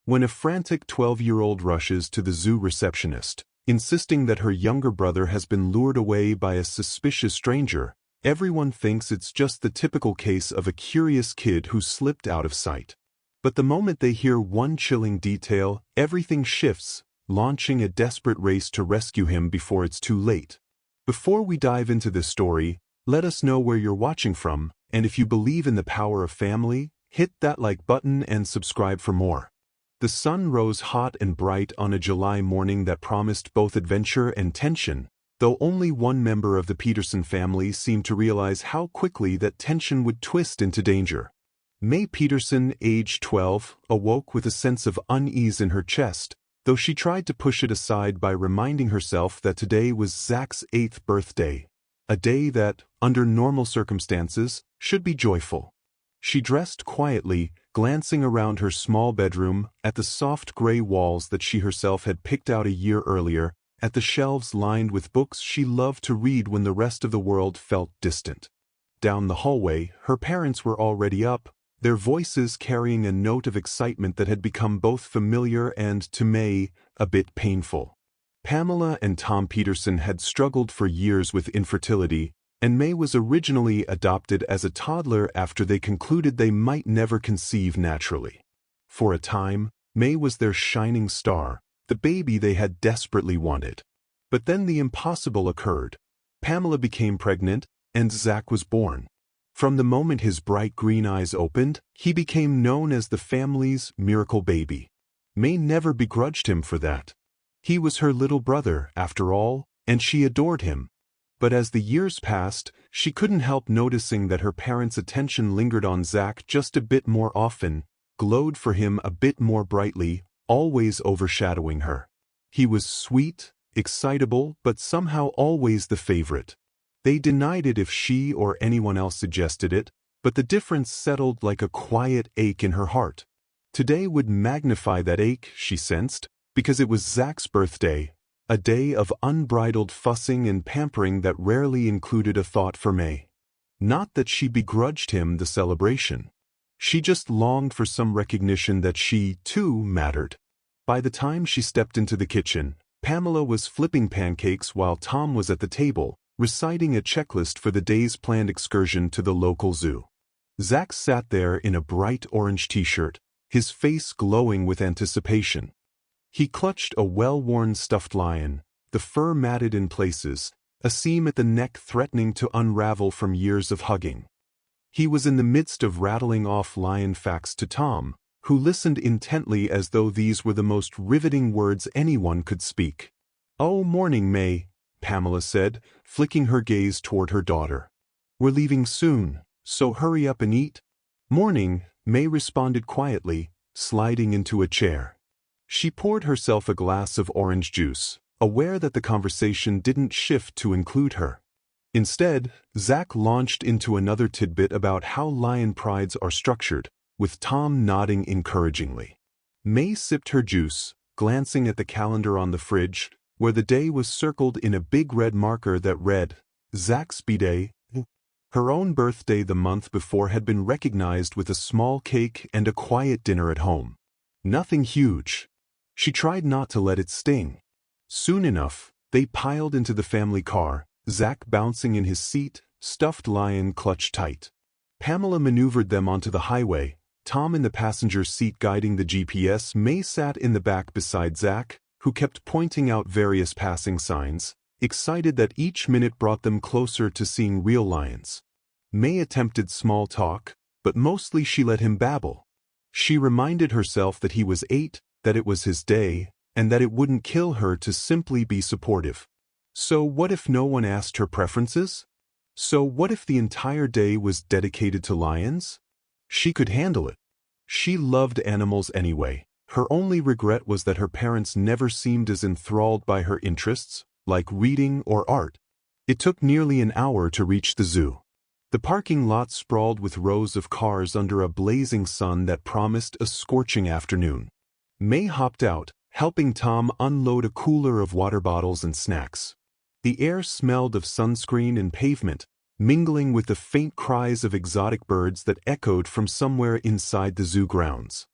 When a frantic 12-year-old rushes to the zoo receptionist, insisting that her younger brother has been lured away by a suspicious stranger, everyone thinks it's just the typical case of a curious kid who slipped out of sight. But the moment they hear one chilling detail, everything shifts, launching a desperate race to rescue him before it's too late. Before we dive into this story, let us know where you're watching from, and if you believe in the power of family, hit that like button and subscribe for more. The sun rose hot and bright on a July morning that promised both adventure and tension, though only one member of the Peterson family seemed to realize how quickly that tension would twist into danger. May Peterson, age 12, awoke with a sense of unease in her chest, though she tried to push it aside by reminding herself that today was Zach's 8th birthday, a day that, under normal circumstances, should be joyful. She dressed quietly, glancing around her small bedroom, at the soft gray walls that she herself had picked out a year earlier, at the shelves lined with books she loved to read when the rest of the world felt distant. Down the hallway, her parents were already up, their voices carrying a note of excitement that had become both familiar and, to May, a bit painful. Pamela and Tom Peterson had struggled for years with infertility, and May was originally adopted as a toddler after they concluded they might never conceive naturally. For a time, May was their shining star, the baby they had desperately wanted. But then the impossible occurred. Pamela became pregnant, and Zach was born. From the moment his bright green eyes opened, he became known as the family's miracle baby. May never begrudged him for that. He was her little brother, after all, and she adored him. But as the years passed, she couldn't help noticing that her parents' attention lingered on Zach just a bit more often, glowed for him a bit more brightly, always overshadowing her. He was sweet, excitable, but somehow always the favorite. They denied it if she or anyone else suggested it, but the difference settled like a quiet ache in her heart. Today would magnify that ache, she sensed, because it was Zach's birthday, a day of unbridled fussing and pampering that rarely included a thought for May. Not that she begrudged him the celebration. She just longed for some recognition that she, too, mattered. By the time she stepped into the kitchen, Pamela was flipping pancakes while Tom was at the table, reciting a checklist for the day's planned excursion to the local zoo. Zach sat there in a bright orange t-shirt, his face glowing with anticipation. He clutched a well-worn stuffed lion, the fur matted in places, a seam at the neck threatening to unravel from years of hugging. He was in the midst of rattling off lion facts to Tom, who listened intently as though these were the most riveting words anyone could speak. "Oh, morning, May," Pamela said, flicking her gaze toward her daughter. "We're leaving soon, so hurry up and eat." "Morning," May responded quietly, sliding into a chair. She poured herself a glass of orange juice, aware that the conversation didn't shift to include her. Instead, Zach launched into another tidbit about how lion prides are structured, with Tom nodding encouragingly. May sipped her juice, glancing at the calendar on the fridge, where the day was circled in a big red marker that read, Zach's B-Day. Her own birthday the month before had been recognized with a small cake and a quiet dinner at home. Nothing huge. She tried not to let it sting. Soon enough, they piled into the family car, Zach bouncing in his seat, stuffed lion clutched tight. Pamela maneuvered them onto the highway, Tom in the passenger seat guiding the GPS. May sat in the back beside Zach, who kept pointing out various passing signs, excited that each minute brought them closer to seeing real lions. May attempted small talk, but mostly she let him babble. She reminded herself that he was 8, that it was his day, and that it wouldn't kill her to simply be supportive. So what if no one asked her preferences? So what if the entire day was dedicated to lions? She could handle it. She loved animals anyway. Her only regret was that her parents never seemed as enthralled by her interests, like reading or art. It took nearly an hour to reach the zoo. The parking lot sprawled with rows of cars under a blazing sun that promised a scorching afternoon. May hopped out, helping Tom unload a cooler of water bottles and snacks. The air smelled of sunscreen and pavement, mingling with the faint cries of exotic birds that echoed from somewhere inside the zoo grounds.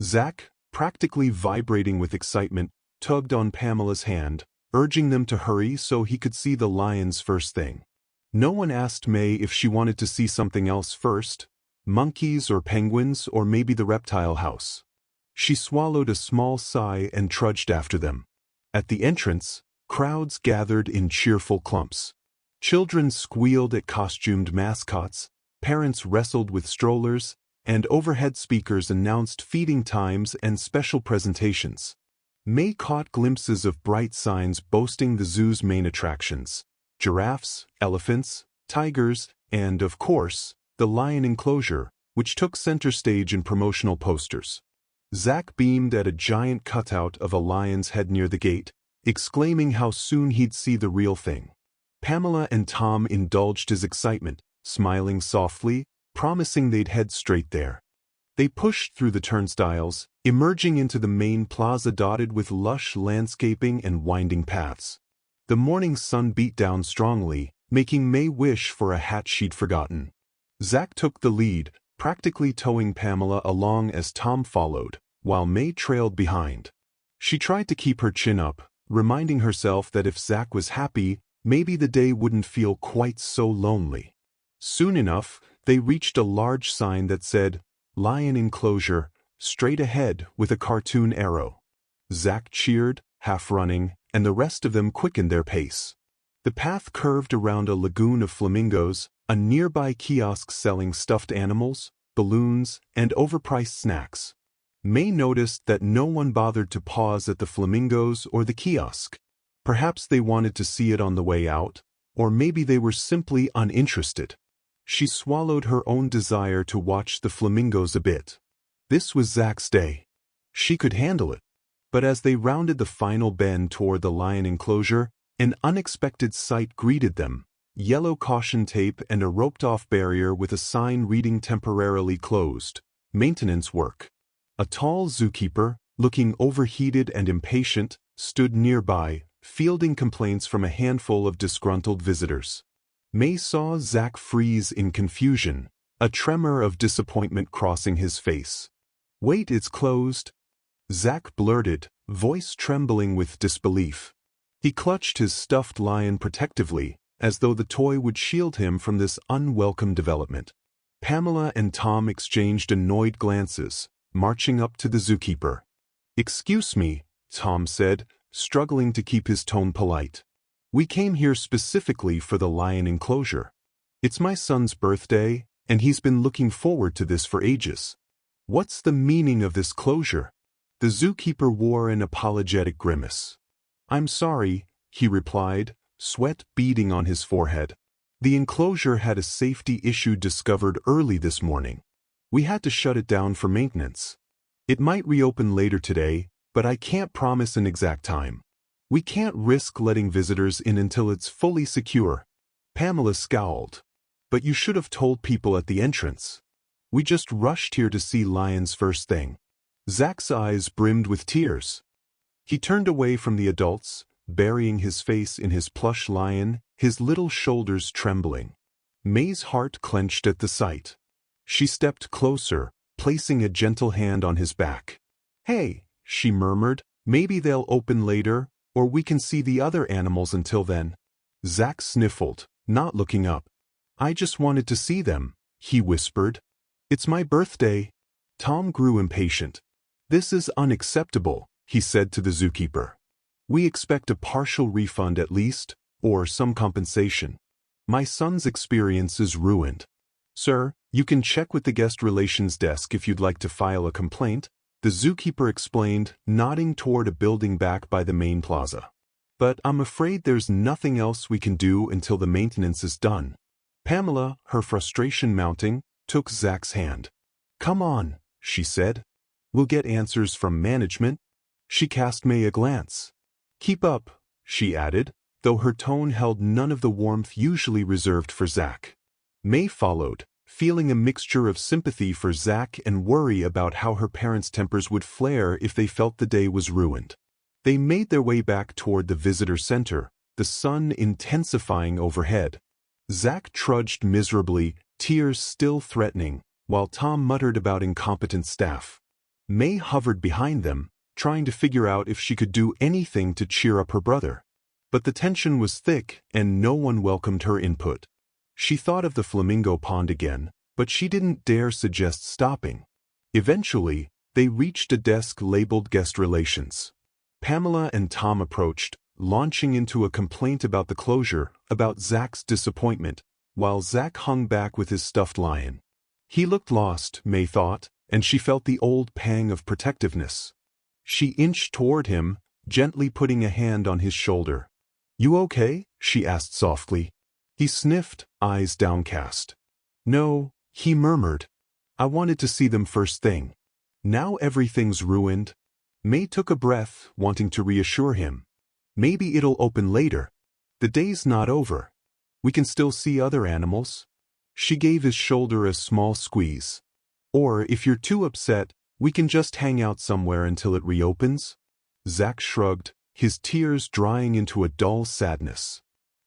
Zach, practically vibrating with excitement, tugged on Pamela's hand, urging them to hurry so he could see the lions first thing. No one asked May if she wanted to see something else first, monkeys or penguins or maybe the reptile house. She swallowed a small sigh and trudged after them. At the entrance, crowds gathered in cheerful clumps. Children squealed at costumed mascots, parents wrestled with strollers, and overhead speakers announced feeding times and special presentations. May caught glimpses of bright signs boasting the zoo's main attractions: giraffes, elephants, tigers, and, of course, the lion enclosure, which took center stage in promotional posters. Zack beamed at a giant cutout of a lion's head near the gate, exclaiming how soon he'd see the real thing. Pamela and Tom indulged his excitement, smiling softly, promising they'd head straight there. They pushed through the turnstiles, emerging into the main plaza dotted with lush landscaping and winding paths. The morning sun beat down strongly, making May wish for a hat she'd forgotten. Zack took the lead, practically towing Pamela along as Tom followed, while May trailed behind. She tried to keep her chin up, reminding herself that if Zack was happy, maybe the day wouldn't feel quite so lonely. Soon enough, they reached a large sign that said, "Lion Enclosure," straight ahead with a cartoon arrow. Zack cheered, half running, and the rest of them quickened their pace. The path curved around a lagoon of flamingos, a nearby kiosk selling stuffed animals, balloons, and overpriced snacks. May noticed that no one bothered to pause at the flamingos or the kiosk. Perhaps they wanted to see it on the way out, or maybe they were simply uninterested. She swallowed her own desire to watch the flamingos a bit. This was Zack's day. She could handle it. But as they rounded the final bend toward the lion enclosure, an unexpected sight greeted them: yellow caution tape and a roped-off barrier with a sign reading "Temporarily Closed. Maintenance Work." A tall zookeeper, looking overheated and impatient, stood nearby, fielding complaints from a handful of disgruntled visitors. May saw Zack freeze in confusion, a tremor of disappointment crossing his face. "Wait, it's closed," Zack blurted, voice trembling with disbelief. He clutched his stuffed lion protectively, as though the toy would shield him from this unwelcome development. Pamela and Tom exchanged annoyed glances, marching up to the zookeeper. "Excuse me," Tom said, struggling to keep his tone polite. "We came here specifically for the lion enclosure. It's my son's birthday, and he's been looking forward to this for ages. What's the meaning of this closure?" The zookeeper wore an apologetic grimace. "I'm sorry," he replied, sweat beading on his forehead. "The enclosure had a safety issue discovered early this morning. We had to shut it down for maintenance. It might reopen later today, but I can't promise an exact time. We can't risk letting visitors in until it's fully secure." Pamela scowled. "But you should have told people at the entrance. We just rushed here to see lions first thing." Zack's eyes brimmed with tears. He turned away from the adults, burying his face in his plush lion, his little shoulders trembling. May's heart clenched at the sight. She stepped closer, placing a gentle hand on his back. "Hey," she murmured, "maybe they'll open later, or we can see the other animals until then." Zack sniffled, not looking up. "I just wanted to see them," he whispered. "It's my birthday." Tom grew impatient. "This is unacceptable," he said to the zookeeper. "We expect a partial refund at least, or some compensation. My son's experience is ruined." "Sir, you can check with the guest relations desk if you'd like to file a complaint," the zookeeper explained, nodding toward a building back by the main plaza. "But I'm afraid there's nothing else we can do until the maintenance is done." Pamela, her frustration mounting, took Zack's hand. "Come on," she said. "We'll get answers from management." She cast May a glance. "Keep up," she added, though her tone held none of the warmth usually reserved for Zack. May followed, feeling a mixture of sympathy for Zack and worry about how her parents' tempers would flare if they felt the day was ruined. They made their way back toward the visitor center, the sun intensifying overhead. Zack trudged miserably, tears still threatening, while Tom muttered about incompetent staff. May hovered behind them, trying to figure out if she could do anything to cheer up her brother. But the tension was thick, and no one welcomed her input. She thought of the flamingo pond again, but she didn't dare suggest stopping. Eventually, they reached a desk labeled Guest Relations. Pamela and Tom approached, launching into a complaint about the closure, about Zach's disappointment, while Zach hung back with his stuffed lion. He looked lost, May thought, and she felt the old pang of protectiveness. She inched toward him, gently putting a hand on his shoulder. "You okay?" she asked softly. He sniffed, eyes downcast. "No," he murmured. "I wanted to see them first thing. Now everything's ruined." May took a breath, wanting to reassure him. "Maybe it'll open later. The day's not over. We can still see other animals." She gave his shoulder a small squeeze. "Or if you're too upset, we can just hang out somewhere until it reopens." Zach shrugged, his tears drying into a dull sadness.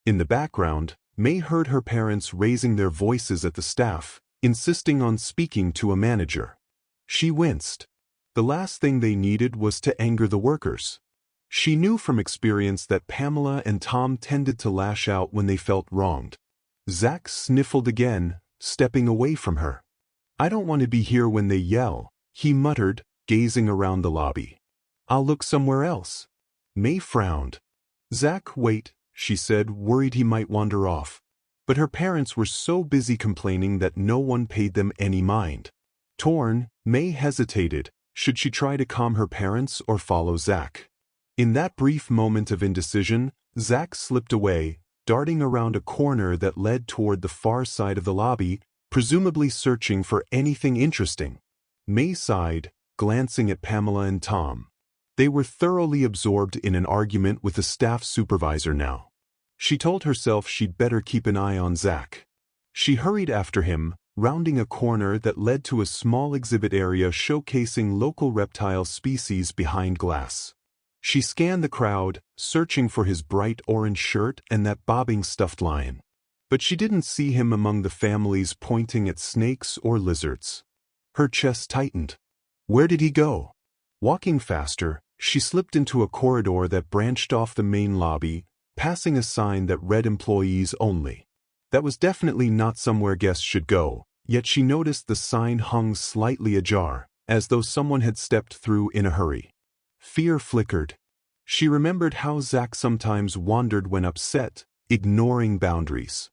In the background, May heard her parents raising their voices at the staff, insisting on speaking to a manager. She winced. The last thing they needed was to anger the workers. She knew from experience that Pamela and Tom tended to lash out when they felt wronged. Zach sniffled again, stepping away from her. "I don't want to be here when they yell," he muttered, gazing around the lobby. "I'll look somewhere else." May frowned. "Zach, wait," she said, worried he might wander off. But her parents were so busy complaining that no one paid them any mind. Torn, May hesitated. Should she try to calm her parents or follow Zach? In that brief moment of indecision, Zach slipped away, darting around a corner that led toward the far side of the lobby, presumably searching for anything interesting. May sighed, glancing at Pamela and Tom. They were thoroughly absorbed in an argument with the staff supervisor now. She told herself she'd better keep an eye on Zach. She hurried after him, rounding a corner that led to a small exhibit area showcasing local reptile species behind glass. She scanned the crowd, searching for his bright orange shirt and that bobbing stuffed lion. But she didn't see him among the families pointing at snakes or lizards. Her chest tightened. Where did he go? Walking faster, she slipped into a corridor that branched off the main lobby, passing a sign that read Employees Only. That was definitely not somewhere guests should go, yet she noticed the sign hung slightly ajar, as though someone had stepped through in a hurry. Fear flickered. She remembered how Zach sometimes wandered when upset, ignoring boundaries.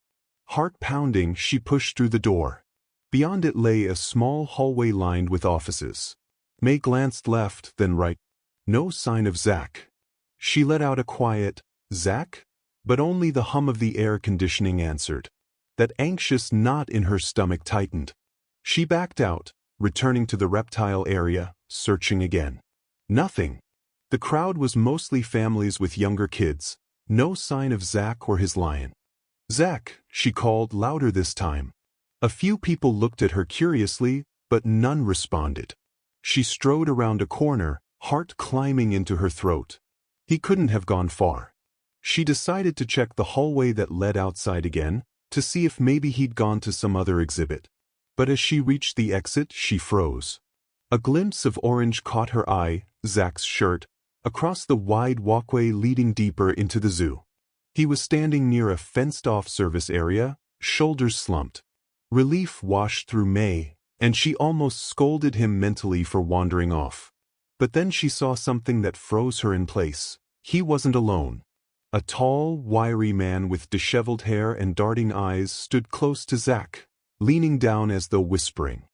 Heart pounding, she pushed through the door. Beyond it lay a small hallway lined with offices. May glanced left, then right. No sign of Zach. She let out a quiet, "Zach?" But only the hum of the air conditioning answered. That anxious knot in her stomach tightened. She backed out, returning to the reptile area, searching again. Nothing. The crowd was mostly families with younger kids. No sign of Zach or his lion. "Zach," she called louder this time. A few people looked at her curiously, but none responded. She strode around a corner, heart climbing into her throat. He couldn't have gone far. She decided to check the hallway that led outside again, to see if maybe he'd gone to some other exhibit. But as she reached the exit, she froze. A glimpse of orange caught her eye, Zach's shirt, across the wide walkway leading deeper into the zoo. He was standing near a fenced-off service area, shoulders slumped. Relief washed through May, and she almost scolded him mentally for wandering off. But then she saw something that froze her in place. He wasn't alone. A tall, wiry man with disheveled hair and darting eyes stood close to Zach, leaning down as though whispering.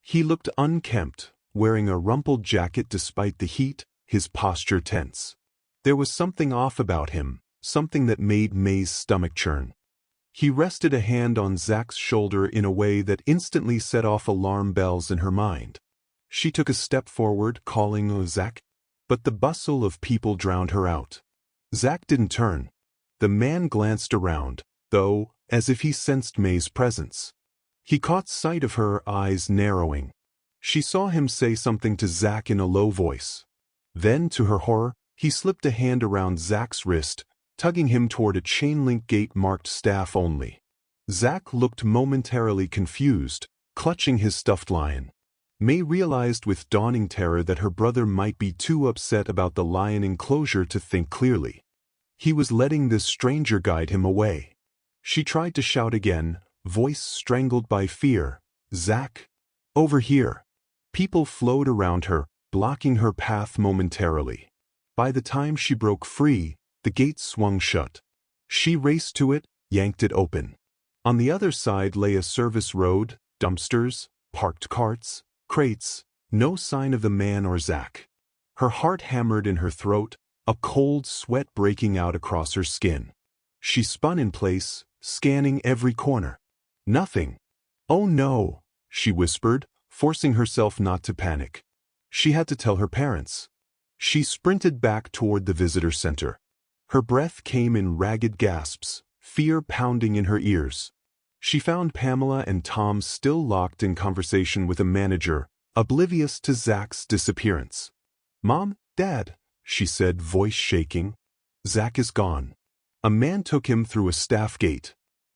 He looked unkempt, wearing a rumpled jacket despite the heat, his posture tense. There was something off about him, something that made May's stomach churn. He rested a hand on Zach's shoulder in a way that instantly set off alarm bells in her mind. She took a step forward, calling Zach, but the bustle of people drowned her out. Zach didn't turn. The man glanced around, though, as if he sensed May's presence. He caught sight of her, eyes narrowing. She saw him say something to Zach in a low voice. Then, to her horror, he slipped a hand around Zach's wrist, tugging him toward a chain-link gate marked Staff Only. Zach looked momentarily confused, clutching his stuffed lion. May realized with dawning terror that her brother might be too upset about the lion enclosure to think clearly. He was letting this stranger guide him away. She tried to shout again, voice strangled by fear, "Zach! Over here!" People flowed around her, blocking her path momentarily. By the time she broke free, the gate swung shut. She raced to it, yanked it open. On the other side lay a service road, dumpsters, parked carts, crates, no sign of the man or Zach. Her heart hammered in her throat, a cold sweat breaking out across her skin. She spun in place, scanning every corner. Nothing. "Oh no," she whispered, forcing herself not to panic. She had to tell her parents. She sprinted back toward the visitor center. Her breath came in ragged gasps, fear pounding in her ears. She found Pamela and Tom still locked in conversation with a manager, oblivious to Zach's disappearance. "Mom, Dad," she said, voice shaking. "Zach is gone. A man took him through a staff gate.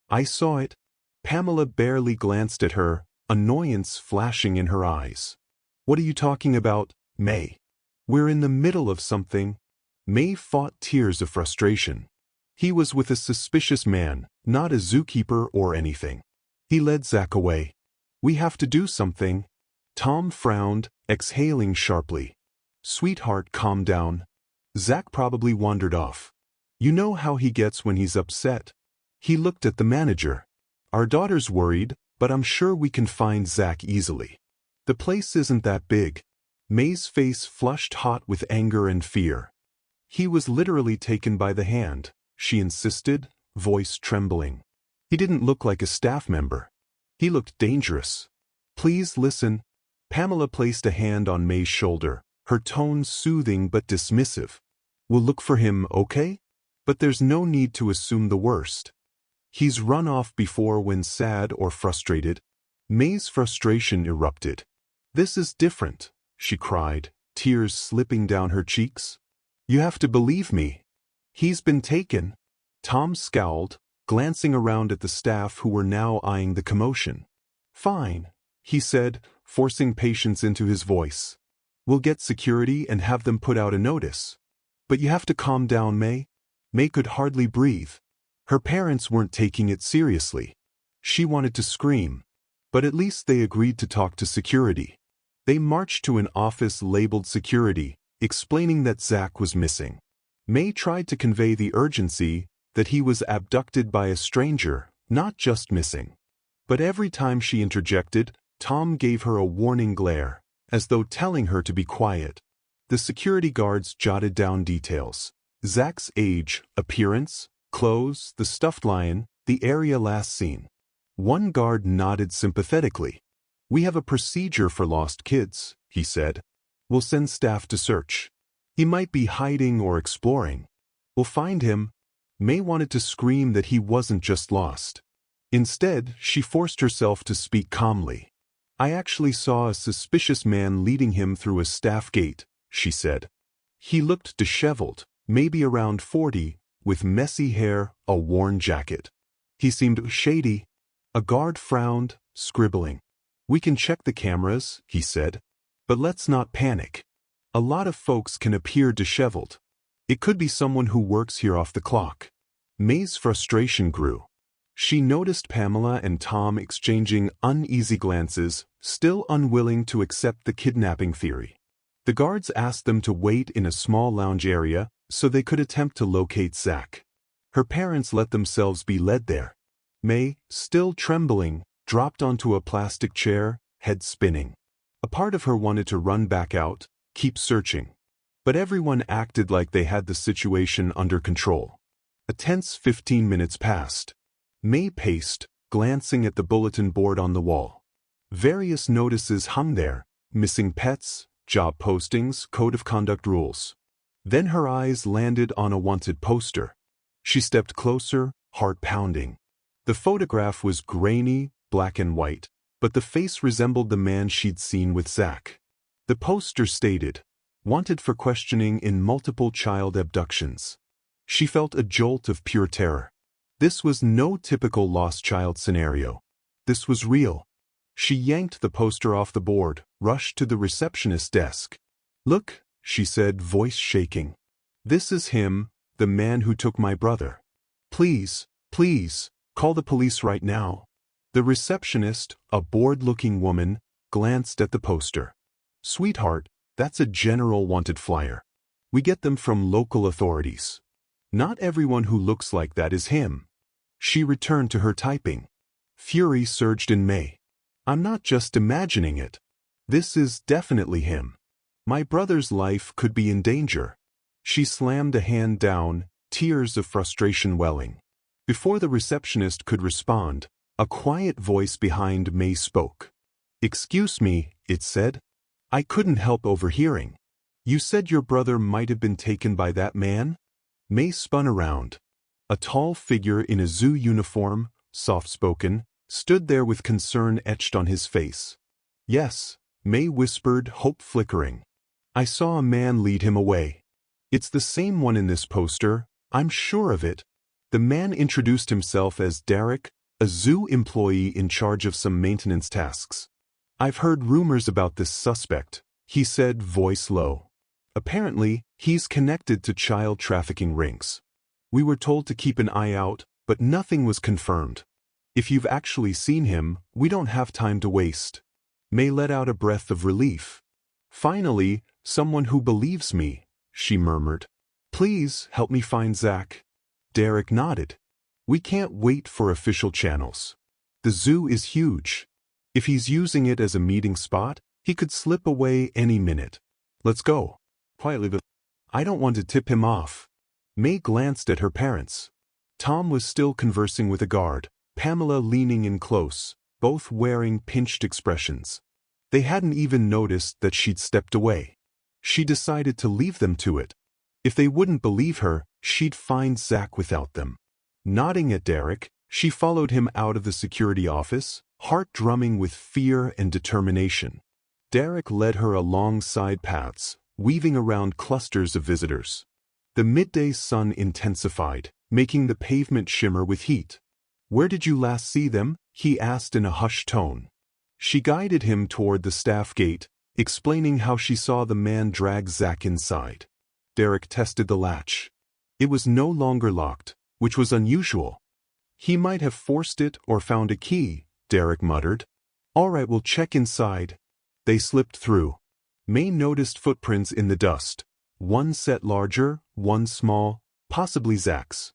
I saw it." Pamela barely glanced at her, annoyance flashing in her eyes. "What are you talking about, May? We're in the middle of something." May fought tears of frustration. He was with a suspicious man, not a zookeeper or anything. He led Zach away. "We have to do something." Tom frowned, exhaling sharply. "Sweetheart, calm down. Zach probably wandered off. You know how he gets when he's upset." He looked at the manager. "Our daughter's worried, but I'm sure we can find Zach easily. The place isn't that big." May's face flushed hot with anger and fear. "He was literally taken by the hand," she insisted, voice trembling. "He didn't look like a staff member. He looked dangerous. Please listen." Pamela placed a hand on May's shoulder, her tone soothing but dismissive. "We'll look for him, okay? But there's no need to assume the worst. He's run off before when sad or frustrated." May's frustration erupted. "This is different," she cried, tears slipping down her cheeks. "You have to believe me. He's been taken." Tom scowled, glancing around at the staff who were now eyeing the commotion. "Fine," he said, forcing patience into his voice. "We'll get security and have them put out a notice. But you have to calm down, May." May could hardly breathe. Her parents weren't taking it seriously. She wanted to scream. But at least they agreed to talk to security. They marched to an office labeled security, explaining that Zach was missing. May tried to convey the urgency that he was abducted by a stranger, not just missing. But every time she interjected, Tom gave her a warning glare, as though telling her to be quiet. The security guards jotted down details: Zach's age, appearance, clothes, the stuffed lion, the area last seen. One guard nodded sympathetically. "We have a procedure for lost kids," he said. "We'll send staff to search. He might be hiding or exploring. We'll find him." May wanted to scream that he wasn't just lost. Instead, she forced herself to speak calmly. "I actually saw a suspicious man leading him through a staff gate," she said. He looked disheveled, maybe around 40, with messy hair, a worn jacket. He seemed shady. A guard frowned, scribbling. "We can check the cameras," he said. "But let's not panic. A lot of folks can appear disheveled. It could be someone who works here off the clock." May's frustration grew. She noticed Pamela and Tom exchanging uneasy glances, still unwilling to accept the kidnapping theory. The guards asked them to wait in a small lounge area so they could attempt to locate Zach. Her parents let themselves be led there. May, still trembling, dropped onto a plastic chair, head spinning. A part of her wanted to run back out, keep searching. But everyone acted like they had the situation under control. A tense 15 minutes passed. May paced, glancing at the bulletin board on the wall. Various notices hung there: missing pets, job postings, code of conduct rules. Then her eyes landed on a wanted poster. She stepped closer, heart pounding. The photograph was grainy, black and white, but the face resembled the man she'd seen with Zach. The poster stated, "Wanted for questioning in multiple child abductions." She felt a jolt of pure terror. This was no typical lost child scenario. This was real. She yanked the poster off the board, rushed to the receptionist's desk. "Look," she said, voice shaking. "This is him, the man who took my brother. Please, please, call the police right now." The receptionist, a bored-looking woman, glanced at the poster. "Sweetheart, that's a general wanted flyer. We get them from local authorities. Not everyone who looks like that is him." She returned to her typing. Fury surged in May. "I'm not just imagining it. This is definitely him. My brother's life could be in danger." She slammed a hand down, tears of frustration welling. Before the receptionist could respond, a quiet voice behind May spoke. "Excuse me," it said. "I couldn't help overhearing. You said your brother might have been taken by that man?" May spun around. A tall figure in a zoo uniform, soft-spoken, stood there with concern etched on his face. "Yes," May whispered, hope flickering. "I saw a man lead him away. It's the same one in this poster, I'm sure of it." The man introduced himself as Derek, a zoo employee in charge of some maintenance tasks. "I've heard rumors about this suspect," he said, voice low. "Apparently, he's connected to child trafficking rings. We were told to keep an eye out, but nothing was confirmed. If you've actually seen him, we don't have time to waste." May let out a breath of relief. "Finally, someone who believes me," she murmured. "Please help me find Zach." Derek nodded. "We can't wait for official channels. The zoo is huge. If he's using it as a meeting spot, he could slip away any minute. Let's go." Quietly, but "I don't want to tip him off." May glanced at her parents. Tom was still conversing with a guard, Pamela leaning in close, both wearing pinched expressions. They hadn't even noticed that she'd stepped away. She decided to leave them to it. If they wouldn't believe her, she'd find Zach without them. Nodding at Derek, she followed him out of the security office, heart drumming with fear and determination. Derek led her along side paths, weaving around clusters of visitors. The midday sun intensified, making the pavement shimmer with heat. "Where did you last see them?" he asked in a hushed tone. She guided him toward the staff gate, explaining how she saw the man drag Zach inside. Derek tested the latch. It was no longer locked, which was unusual. "He might have forced it or found a key," Derek muttered. "All right, we'll check inside." They slipped through. May noticed footprints in the dust. One set larger, one small, possibly Zach's.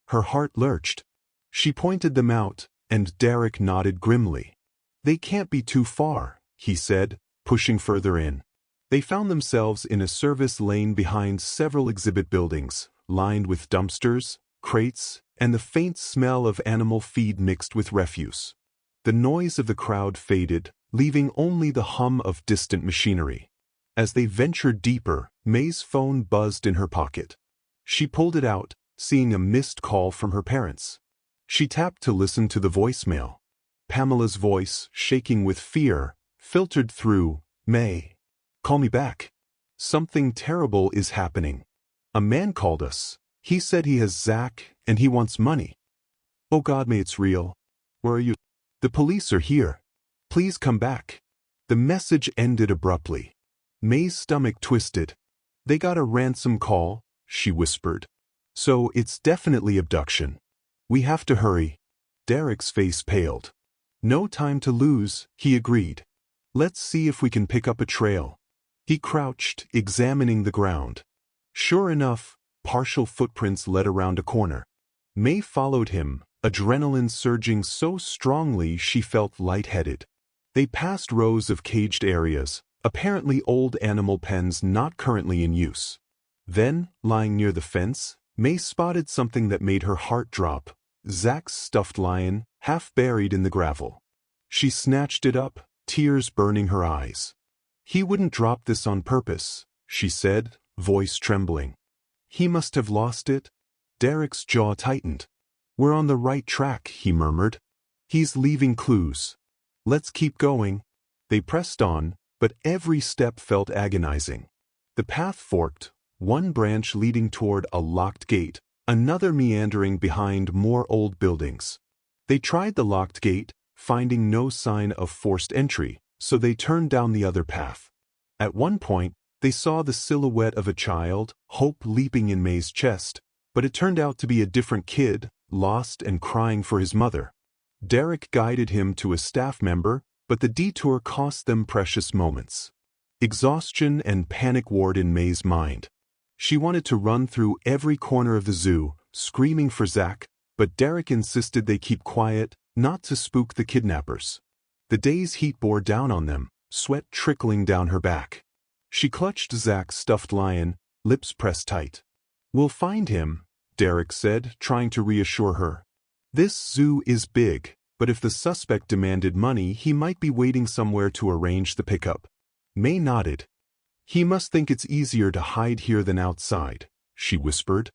Her heart lurched. She pointed them out, and Derek nodded grimly. "They can't be too far," he said, pushing further in. They found themselves in a service lane behind several exhibit buildings, lined with dumpsters, crates, and the faint smell of animal feed mixed with refuse. The noise of the crowd faded, leaving only the hum of distant machinery. As they ventured deeper, May's phone buzzed in her pocket. She pulled it out, seeing a missed call from her parents. She tapped to listen to the voicemail. Pamela's voice, shaking with fear, filtered through. "May, call me back. Something terrible is happening. A man called us. He said he has Zach, and he wants money. Oh God, May, it's real. Where are you? The police are here. Please come back." The message ended abruptly. May's stomach twisted. "They got a ransom call," she whispered. "So it's definitely abduction. We have to hurry." Derek's face paled. "No time to lose," he agreed. "Let's see if we can pick up a trail." He crouched, examining the ground. Sure enough, partial footprints led around a corner. May followed him, adrenaline surging so strongly she felt lightheaded. They passed rows of caged areas, apparently old animal pens not currently in use. Then, lying near the fence, May spotted something that made her heart drop. Zach's stuffed lion, half buried in the gravel. She snatched it up, tears burning her eyes. "He wouldn't drop this on purpose," she said, voice trembling. "He must have lost it." Derek's jaw tightened. "We're on the right track," he murmured. "He's leaving clues. Let's keep going." They pressed on, but every step felt agonizing. The path forked, one branch leading toward a locked gate, another meandering behind more old buildings. They tried the locked gate, finding no sign of forced entry, so they turned down the other path. At one point, they saw the silhouette of a child, hope leaping in May's chest, but it turned out to be a different kid, lost and crying for his mother. Derek guided him to a staff member, but the detour cost them precious moments. Exhaustion and panic warred in May's mind. She wanted to run through every corner of the zoo, screaming for Zach, but Derek insisted they keep quiet, not to spook the kidnappers. The day's heat bore down on them, sweat trickling down her back. She clutched Zach's stuffed lion, lips pressed tight. "We'll find him," Derek said, trying to reassure her. "This zoo is big, but if the suspect demanded money, he might be waiting somewhere to arrange the pickup." May nodded. "He must think it's easier to hide here than outside," she whispered.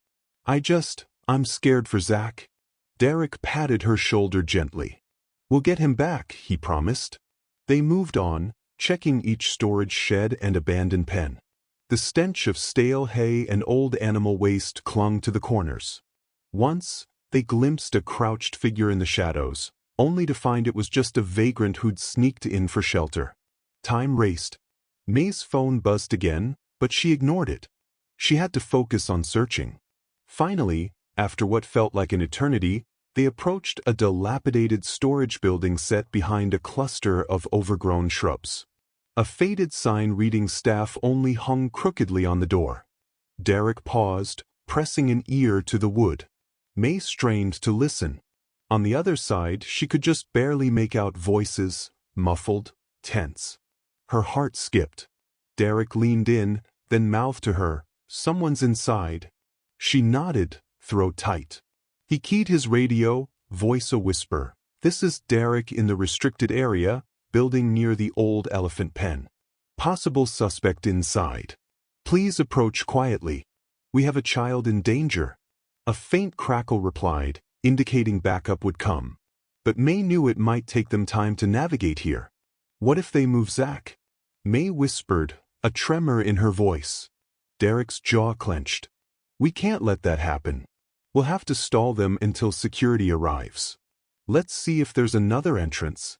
I'm scared for Zach." Derek patted her shoulder gently. "We'll get him back," he promised. They moved on, checking each storage shed and abandoned pen. The stench of stale hay and old animal waste clung to the corners. Once, they glimpsed a crouched figure in the shadows, only to find it was just a vagrant who'd sneaked in for shelter. Time raced. May's phone buzzed again, but she ignored it. She had to focus on searching. Finally, after what felt like an eternity, they approached a dilapidated storage building set behind a cluster of overgrown shrubs. A faded sign reading "Staff Only" hung crookedly on the door. Derek paused, pressing an ear to the wood. May strained to listen. On the other side, she could just barely make out voices, muffled, tense. Her heart skipped. Derek leaned in, then mouthed to her, "Someone's inside." She nodded, throat tight. He keyed his radio, voice a whisper. "This is Derek in the restricted area, building near the old elephant pen. Possible suspect inside. Please approach quietly. We have a child in danger." A faint crackle replied, indicating backup would come. But May knew it might take them time to navigate here. "What if they move Zach?" May whispered, a tremor in her voice. Derek's jaw clenched. "We can't let that happen. We'll have to stall them until security arrives. Let's see if there's another entrance."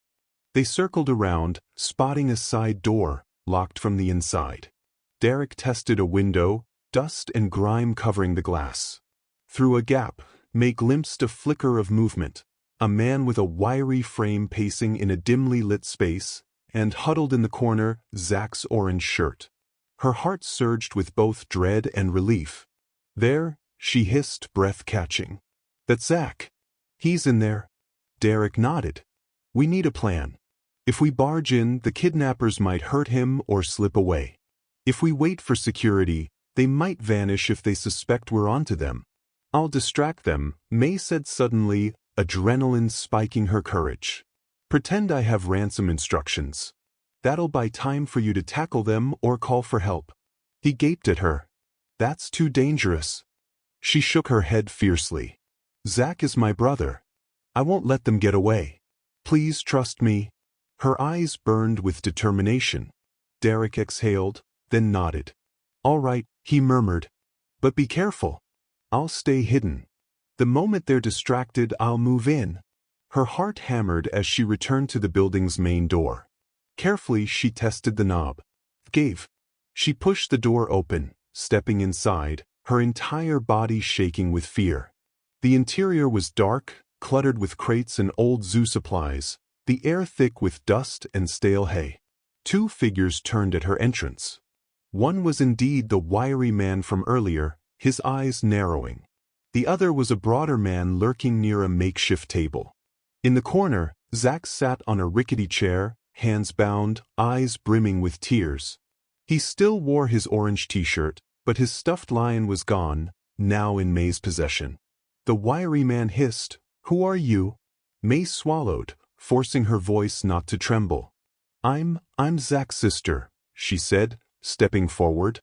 They circled around, spotting a side door, locked from the inside. Derek tested a window, dust and grime covering the glass. Through a gap, May glimpsed a flicker of movement, a man with a wiry frame pacing in a dimly lit space, and huddled in the corner, Zach's orange shirt. Her heart surged with both dread and relief. "There," she hissed, breath catching. "That's Zach. He's in there." Derek nodded. "We need a plan. If we barge in, the kidnappers might hurt him or slip away. If we wait for security, they might vanish if they suspect we're onto them." "I'll distract them," May said suddenly, adrenaline spiking her courage. "Pretend I have ransom instructions. That'll buy time for you to tackle them or call for help." He gaped at her. "That's too dangerous." She shook her head fiercely. "Zach is my brother. I won't let them get away. Please trust me." Her eyes burned with determination. Derek exhaled, then nodded. "All right," he murmured. "But be careful. I'll stay hidden. The moment they're distracted, I'll move in." Her heart hammered as she returned to the building's main door. Carefully, she tested the knob. Gave. She pushed the door open, stepping inside, her entire body shaking with fear. The interior was dark, cluttered with crates and old zoo supplies, the air thick with dust and stale hay. Two figures turned at her entrance. One was indeed the wiry man from earlier, his eyes narrowing. The other was a broader man lurking near a makeshift table. In the corner, Zach sat on a rickety chair, hands bound, eyes brimming with tears. He still wore his orange t-shirt, but his stuffed lion was gone, now in May's possession. The wiry man hissed, "Who are you?" May swallowed, forcing her voice not to tremble. I'm Zach's sister," she said, stepping forward.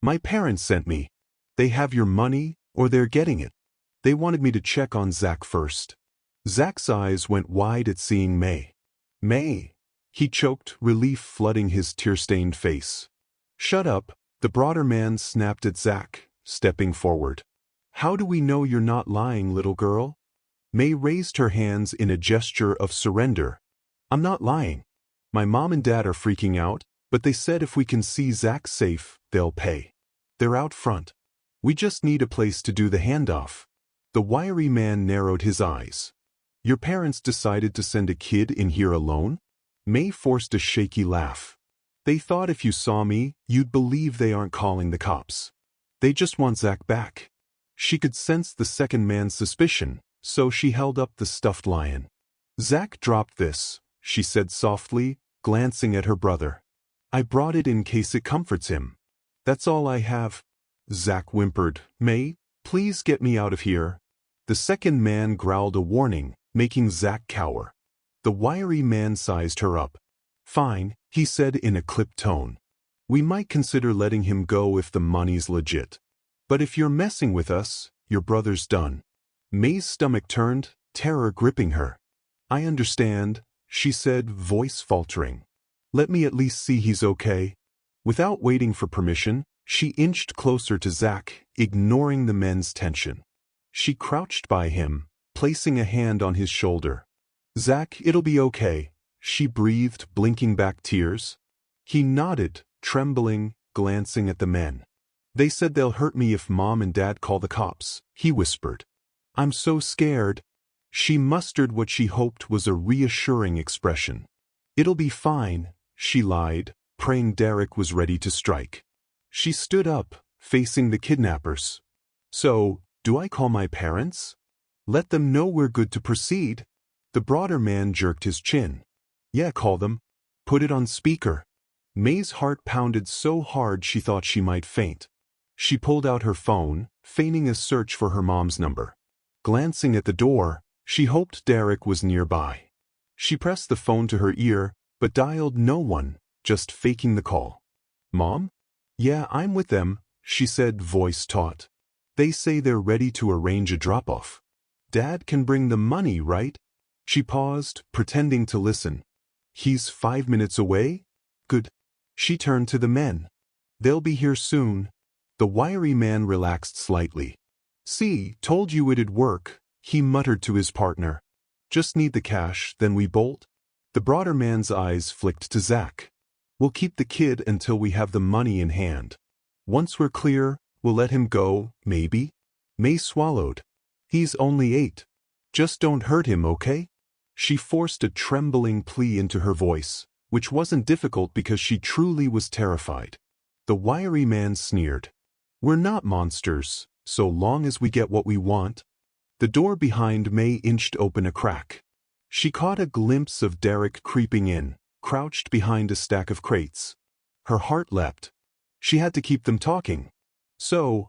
"My parents sent me. They have your money, or they're getting it. They wanted me to check on Zach first." Zach's eyes went wide at seeing May. "May," he choked, relief flooding his tear-stained face. "Shut up," the broader man snapped at Zach, stepping forward. "How do we know you're not lying, little girl?" May raised her hands in a gesture of surrender. "I'm not lying. My mom and dad are freaking out, but they said if we can see Zach safe, they'll pay. They're out front. We just need a place to do the handoff. The wiry man narrowed his eyes. Your parents decided to send a kid in here alone? May forced a shaky laugh. They thought if you saw me, you'd believe they aren't calling the cops. They just want Zach back. She could sense the second man's suspicion, so she held up the stuffed lion. Zach dropped this, she said softly, glancing at her brother. I brought it in case it comforts him. That's all I have. Zach whimpered. May, please get me out of here. The second man growled a warning, making Zach cower. The wiry man sized her up. Fine, he said in a clipped tone. We might consider letting him go if the money's legit. But if you're messing with us, your brother's done. May's stomach turned, terror gripping her. I understand, she said, voice faltering. Let me at least see he's okay. Without waiting for permission, she inched closer to Zach, ignoring the men's tension. She crouched by him, placing a hand on his shoulder. Zach, it'll be okay, she breathed, blinking back tears. He nodded, trembling, glancing at the men. They said they'll hurt me if Mom and Dad call the cops, he whispered. I'm so scared. She mustered what she hoped was a reassuring expression. It'll be fine, she lied, praying Derek was ready to strike. She stood up, facing the kidnappers. So, do I call my parents? Let them know we're good to proceed? The broader man jerked his chin. Yeah, call them. Put it on speaker. May's heart pounded so hard she thought she might faint. She pulled out her phone, feigning a search for her mom's number. Glancing at the door, she hoped Derek was nearby. She pressed the phone to her ear, but dialed no one, just faking the call. Mom? Yeah, I'm with them, she said, voice taut. They say they're ready to arrange a drop-off. Dad can bring the money, right? She paused, pretending to listen. He's 5 minutes away? Good. She turned to the men. They'll be here soon. The wiry man relaxed slightly. See, told you it'd work, he muttered to his partner. Just need the cash, then we bolt? The broader man's eyes flicked to Zach. We'll keep the kid until we have the money in hand. Once we're clear, we'll let him go, maybe? May swallowed. He's only 8. Just don't hurt him, okay? She forced a trembling plea into her voice, which wasn't difficult because she truly was terrified. The wiry man sneered. We're not monsters, so long as we get what we want. The door behind May inched open a crack. She caught a glimpse of Derek creeping in, crouched behind a stack of crates. Her heart leapt. She had to keep them talking. So,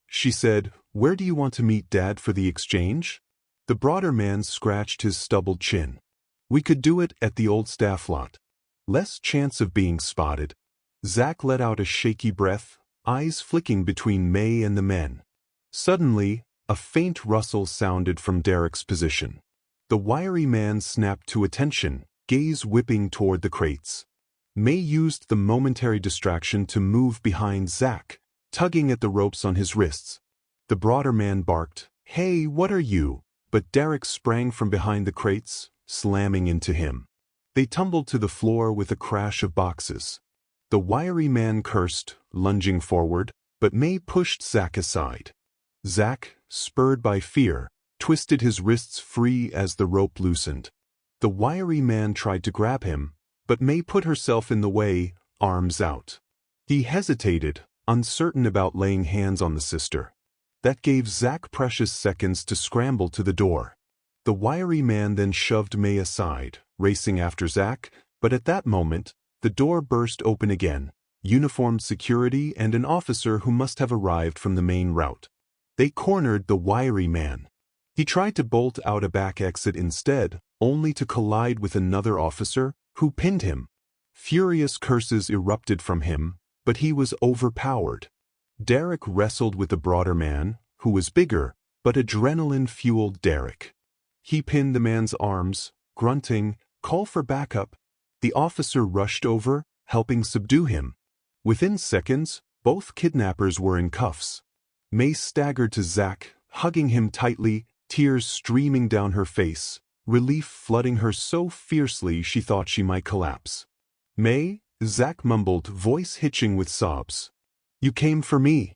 she said, where do you want to meet Dad for the exchange? The broader man scratched his stubbled chin. We could do it at the old staff lot. Less chance of being spotted. Zach let out a shaky breath, eyes flicking between May and the men. Suddenly, a faint rustle sounded from Derek's position. The wiry man snapped to attention, gaze whipping toward the crates. May used the momentary distraction to move behind Zach, tugging at the ropes on his wrists. The broader man barked, Hey, what are you? But Derek sprang from behind the crates, slamming into him. They tumbled to the floor with a crash of boxes. The wiry man cursed, lunging forward, but May pushed Zach aside. Zach, spurred by fear, twisted his wrists free as the rope loosened. The wiry man tried to grab him, but May put herself in the way, arms out. He hesitated, uncertain about laying hands on the sister. That gave Zach precious seconds to scramble to the door. The wiry man then shoved May aside, racing after Zach, but at that moment, the door burst open again, uniformed security and an officer who must have arrived from the main route. They cornered the wiry man. He tried to bolt out a back exit instead, only to collide with another officer, who pinned him. Furious curses erupted from him, but he was overpowered. Derek wrestled with the broader man, who was bigger, but adrenaline fueled Derek. He pinned the man's arms, grunting, "Call for backup." The officer rushed over, helping subdue him. Within seconds, both kidnappers were in cuffs. May staggered to Zach, hugging him tightly, tears streaming down her face, relief flooding her so fiercely she thought she might collapse. "May," Zach mumbled, voice hitching with sobs. "You came for me."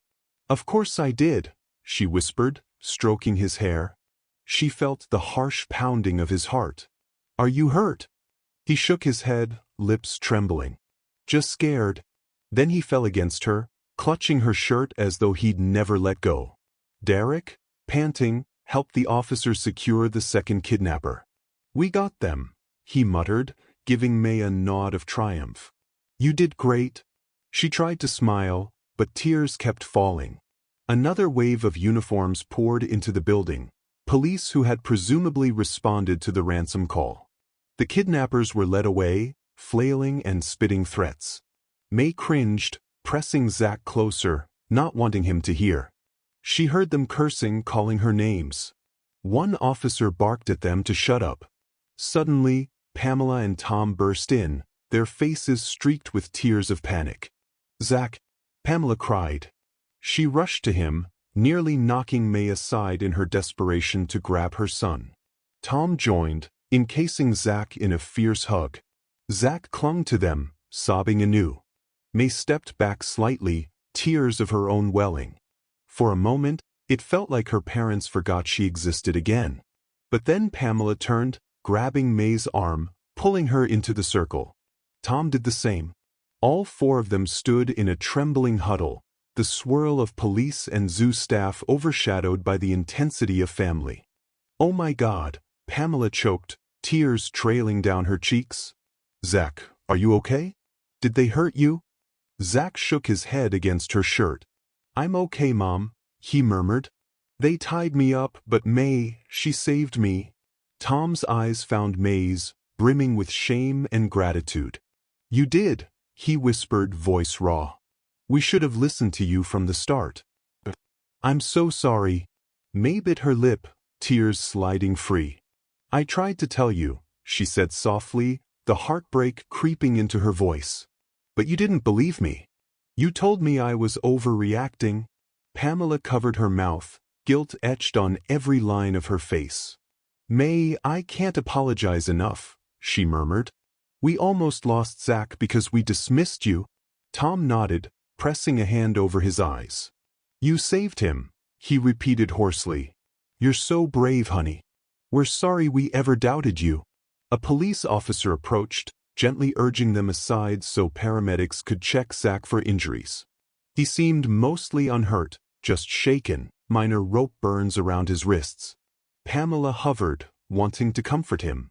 "Of course I did," she whispered, stroking his hair. She felt the harsh pounding of his heart. "Are you hurt?" He shook his head, lips trembling. "Just scared." Then he fell against her, clutching her shirt as though he'd never let go. Derek, panting, helped the officer secure the second kidnapper. "We got them," he muttered, giving May a nod of triumph. "You did great." She tried to smile, but tears kept falling. Another wave of uniforms poured into the building, police who had presumably responded to the ransom call. The kidnappers were led away, flailing and spitting threats. May cringed, pressing Zach closer, not wanting him to hear. She heard them cursing, calling her names. One officer barked at them to shut up. Suddenly, Pamela and Tom burst in, their faces streaked with tears of panic. "Zach!" Pamela cried. She rushed to him, nearly knocking May aside in her desperation to grab her son. Tom joined, encasing Zach in a fierce hug. Zach clung to them, sobbing anew. May stepped back slightly, tears of her own welling. For a moment, it felt like her parents forgot she existed again. But then Pamela turned, grabbing May's arm, pulling her into the circle. Tom did the same. All four of them stood in a trembling huddle, the swirl of police and zoo staff overshadowed by the intensity of family. "Oh my God," Pamela choked, tears trailing down her cheeks. "Zach, are you okay? Did they hurt you?" Zach shook his head against her shirt. "I'm okay, Mom," he murmured. "They tied me up, but May, she saved me." Tom's eyes found May's, brimming with shame and gratitude. "You did," he whispered, voice raw. "We should have listened to you from the start." "I'm so sorry." May bit her lip, tears sliding free. "I tried to tell you," she said softly, the heartbreak creeping into her voice. "But you didn't believe me. You told me I was overreacting." Pamela covered her mouth, guilt etched on every line of her face. "May, I can't apologize enough," she murmured. "We almost lost Zach because we dismissed you." Tom nodded, pressing a hand over his eyes. "You saved him," he repeated hoarsely. "You're so brave, honey. We're sorry we ever doubted you." A police officer approached, gently urging them aside so paramedics could check Zach for injuries. He seemed mostly unhurt, just shaken, minor rope burns around his wrists. Pamela hovered, wanting to comfort him.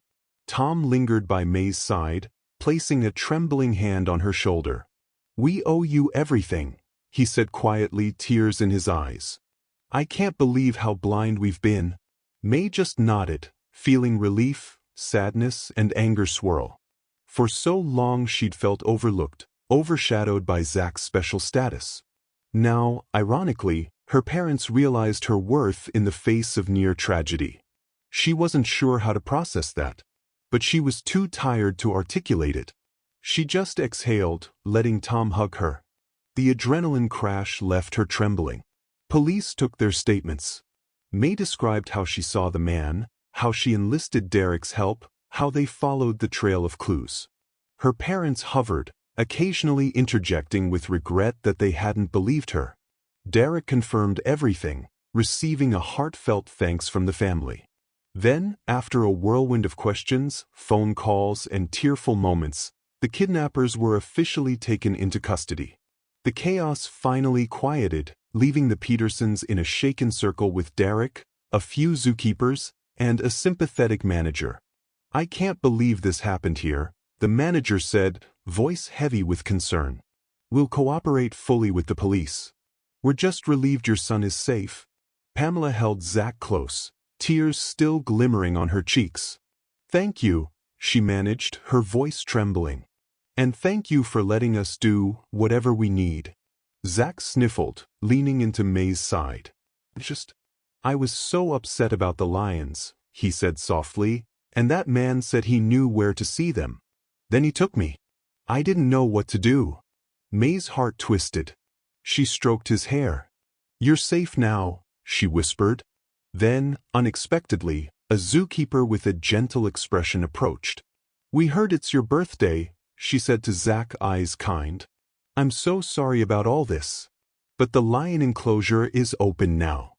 Tom lingered by May's side, placing a trembling hand on her shoulder. "We owe you everything," he said quietly, tears in his eyes. "I can't believe how blind we've been." May just nodded, feeling relief, sadness, and anger swirl. For so long she'd felt overlooked, overshadowed by Zach's special status. Now, ironically, her parents realized her worth in the face of near tragedy. She wasn't sure how to process that, but she was too tired to articulate it. She just exhaled, letting Tom hug her. The adrenaline crash left her trembling. Police took their statements. May described how she saw the man, how she enlisted Derek's help, how they followed the trail of clues. Her parents hovered, occasionally interjecting with regret that they hadn't believed her. Derek confirmed everything, receiving a heartfelt thanks from the family. Then, after a whirlwind of questions, phone calls, and tearful moments, the kidnappers were officially taken into custody. The chaos finally quieted, leaving the Petersons in a shaken circle with Derek, a few zookeepers, and a sympathetic manager. "I can't believe this happened here," the manager said, voice heavy with concern. "We'll cooperate fully with the police. We're just relieved your son is safe." Pamela held Zach close, tears still glimmering on her cheeks. "Thank you," she managed, her voice trembling. "And thank you for letting us do whatever we need." Zach sniffled, leaning into May's side. "I was so upset about the lions," he said softly, "and that man said he knew where to see them. Then he took me. I didn't know what to do." May's heart twisted. She stroked his hair. "You're safe now," she whispered. Then, unexpectedly, A zookeeper with a gentle expression approached. "We heard it's your birthday," she said to Zach, eyes kind. "I'm so sorry about all this. But the lion enclosure is open now.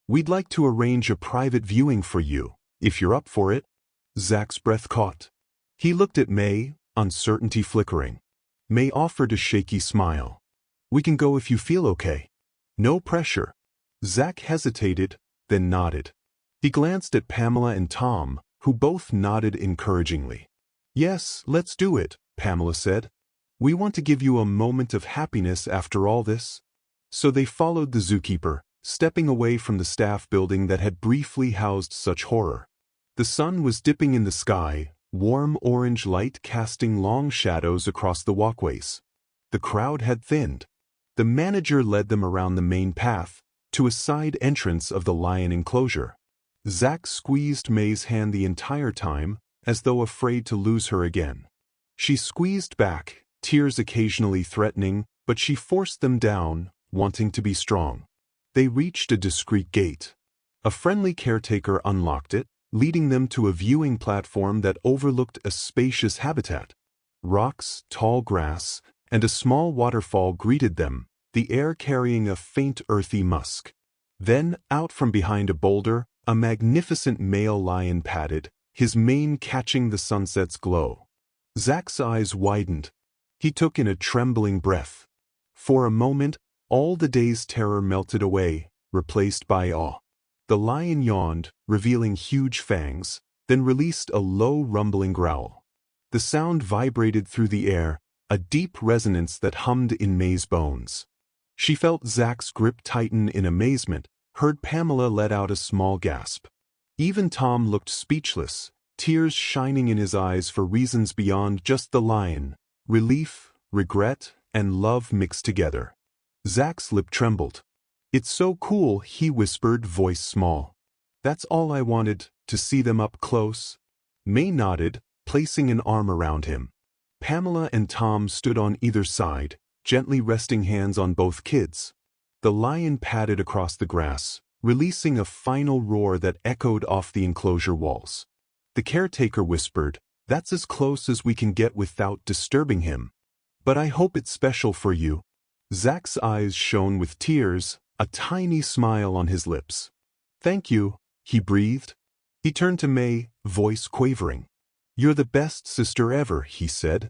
We'd like to arrange a private viewing for you, if you're up for it." Zach's breath caught. He looked at May, uncertainty flickering. May offered a shaky smile. "We can go if you feel okay. No pressure." Zach hesitated, then nodded. He glanced at Pamela and Tom, who both nodded encouragingly. "Yes, let's do it," Pamela said. "We want to give you a moment of happiness after all this." So they followed the zookeeper, stepping away from the staff building that had briefly housed such horror. The sun was dipping in the sky, warm orange light casting long shadows across the walkways. The crowd had thinned. The manager led them around the main path, to a side entrance of the lion enclosure. Zach squeezed May's hand the entire time, as though afraid to lose her again. She squeezed back, tears occasionally threatening, but she forced them down, wanting to be strong. They reached a discreet gate. A friendly caretaker unlocked it, leading them to a viewing platform that overlooked a spacious habitat. Rocks, tall grass, and a small waterfall greeted them, the air carrying a faint earthy musk. Then, out from behind a boulder, a magnificent male lion padded, his mane catching the sunset's glow. Zach's eyes widened. He took in a trembling breath. For a moment, all the day's terror melted away, replaced by awe. The lion yawned, revealing huge fangs, then released a low rumbling growl. The sound vibrated through the air, a deep resonance that hummed in May's bones. She felt Zach's grip tighten in amazement, heard Pamela let out a small gasp. Even Tom looked speechless, tears shining in his eyes for reasons beyond just the lion, relief, regret, and love mixed together. Zach's lip trembled. "It's so cool," he whispered, voice small. "That's all I wanted, to see them up close." May nodded, placing an arm around him. Pamela and Tom stood on either side, gently resting hands on both kids. The lion padded across the grass, releasing a final roar that echoed off the enclosure walls. The caretaker whispered, "That's as close as we can get without disturbing him. But I hope it's special for you." Zach's eyes shone with tears, a tiny smile on his lips. "Thank you," he breathed. He turned to May, voice quavering. "You're the best sister ever," he said.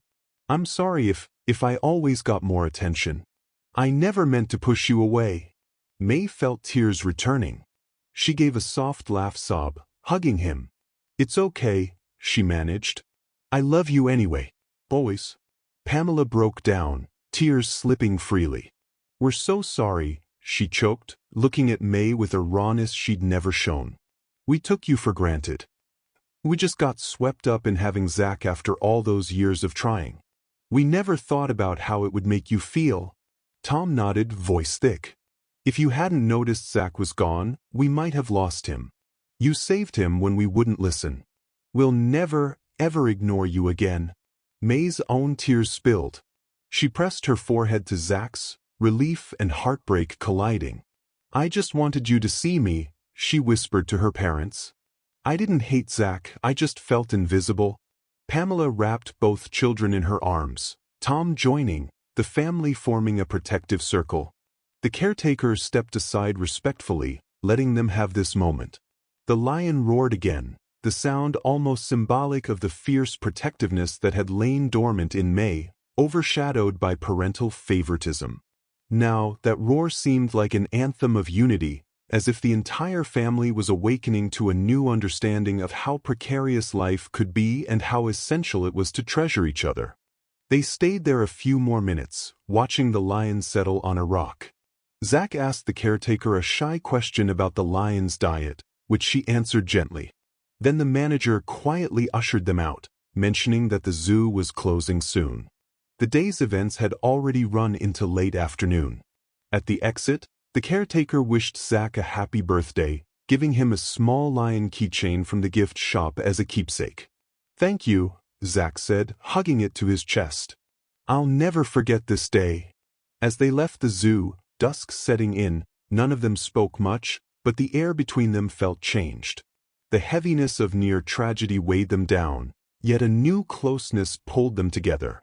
"I'm sorry if I always got more attention. I never meant to push you away." May felt tears returning. She gave a soft laugh sob, hugging him. "It's okay," she managed. "I love you anyway. Always." Pamela broke down, tears slipping freely. "We're so sorry," she choked, looking at May with a rawness she'd never shown. "We took you for granted. We just got swept up in having Zach after all those years of trying. We never thought about how it would make you feel." Tom nodded, voice thick. "If you hadn't noticed Zach was gone, we might have lost him. You saved him when we wouldn't listen. We'll never, ever ignore you again." May's own tears spilled. She pressed her forehead to Zach's, relief and heartbreak colliding. "I just wanted you to see me," she whispered to her parents. "I didn't hate Zach, I just felt invisible." Pamela wrapped both children in her arms, Tom joining, the family forming a protective circle. The caretaker stepped aside respectfully, letting them have this moment. The lion roared again, the sound almost symbolic of the fierce protectiveness that had lain dormant in May, overshadowed by parental favoritism. Now, that roar seemed like an anthem of unity, as if the entire family was awakening to a new understanding of how precarious life could be and how essential it was to treasure each other. They stayed there a few more minutes, watching the lion settle on a rock. Zach asked the caretaker a shy question about the lion's diet, which she answered gently. Then the manager quietly ushered them out, mentioning that the zoo was closing soon. The day's events had already run into late afternoon. At the exit, the caretaker wished Zach a happy birthday, giving him a small lion keychain from the gift shop as a keepsake. "Thank you," Zach said, hugging it to his chest. "I'll never forget this day." As they left the zoo, dusk setting in, none of them spoke much, but the air between them felt changed. The heaviness of near tragedy weighed them down, yet a new closeness pulled them together.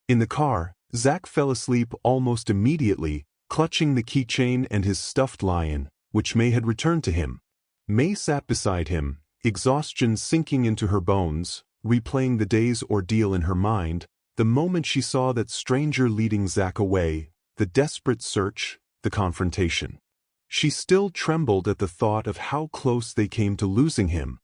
In the car, Zach fell asleep almost immediately, clutching the keychain and his stuffed lion, which May had returned to him. May sat beside him, exhaustion sinking into her bones, replaying the day's ordeal in her mind, the moment she saw that stranger leading Zach away, the desperate search, the confrontation. She still trembled at the thought of how close they came to losing him.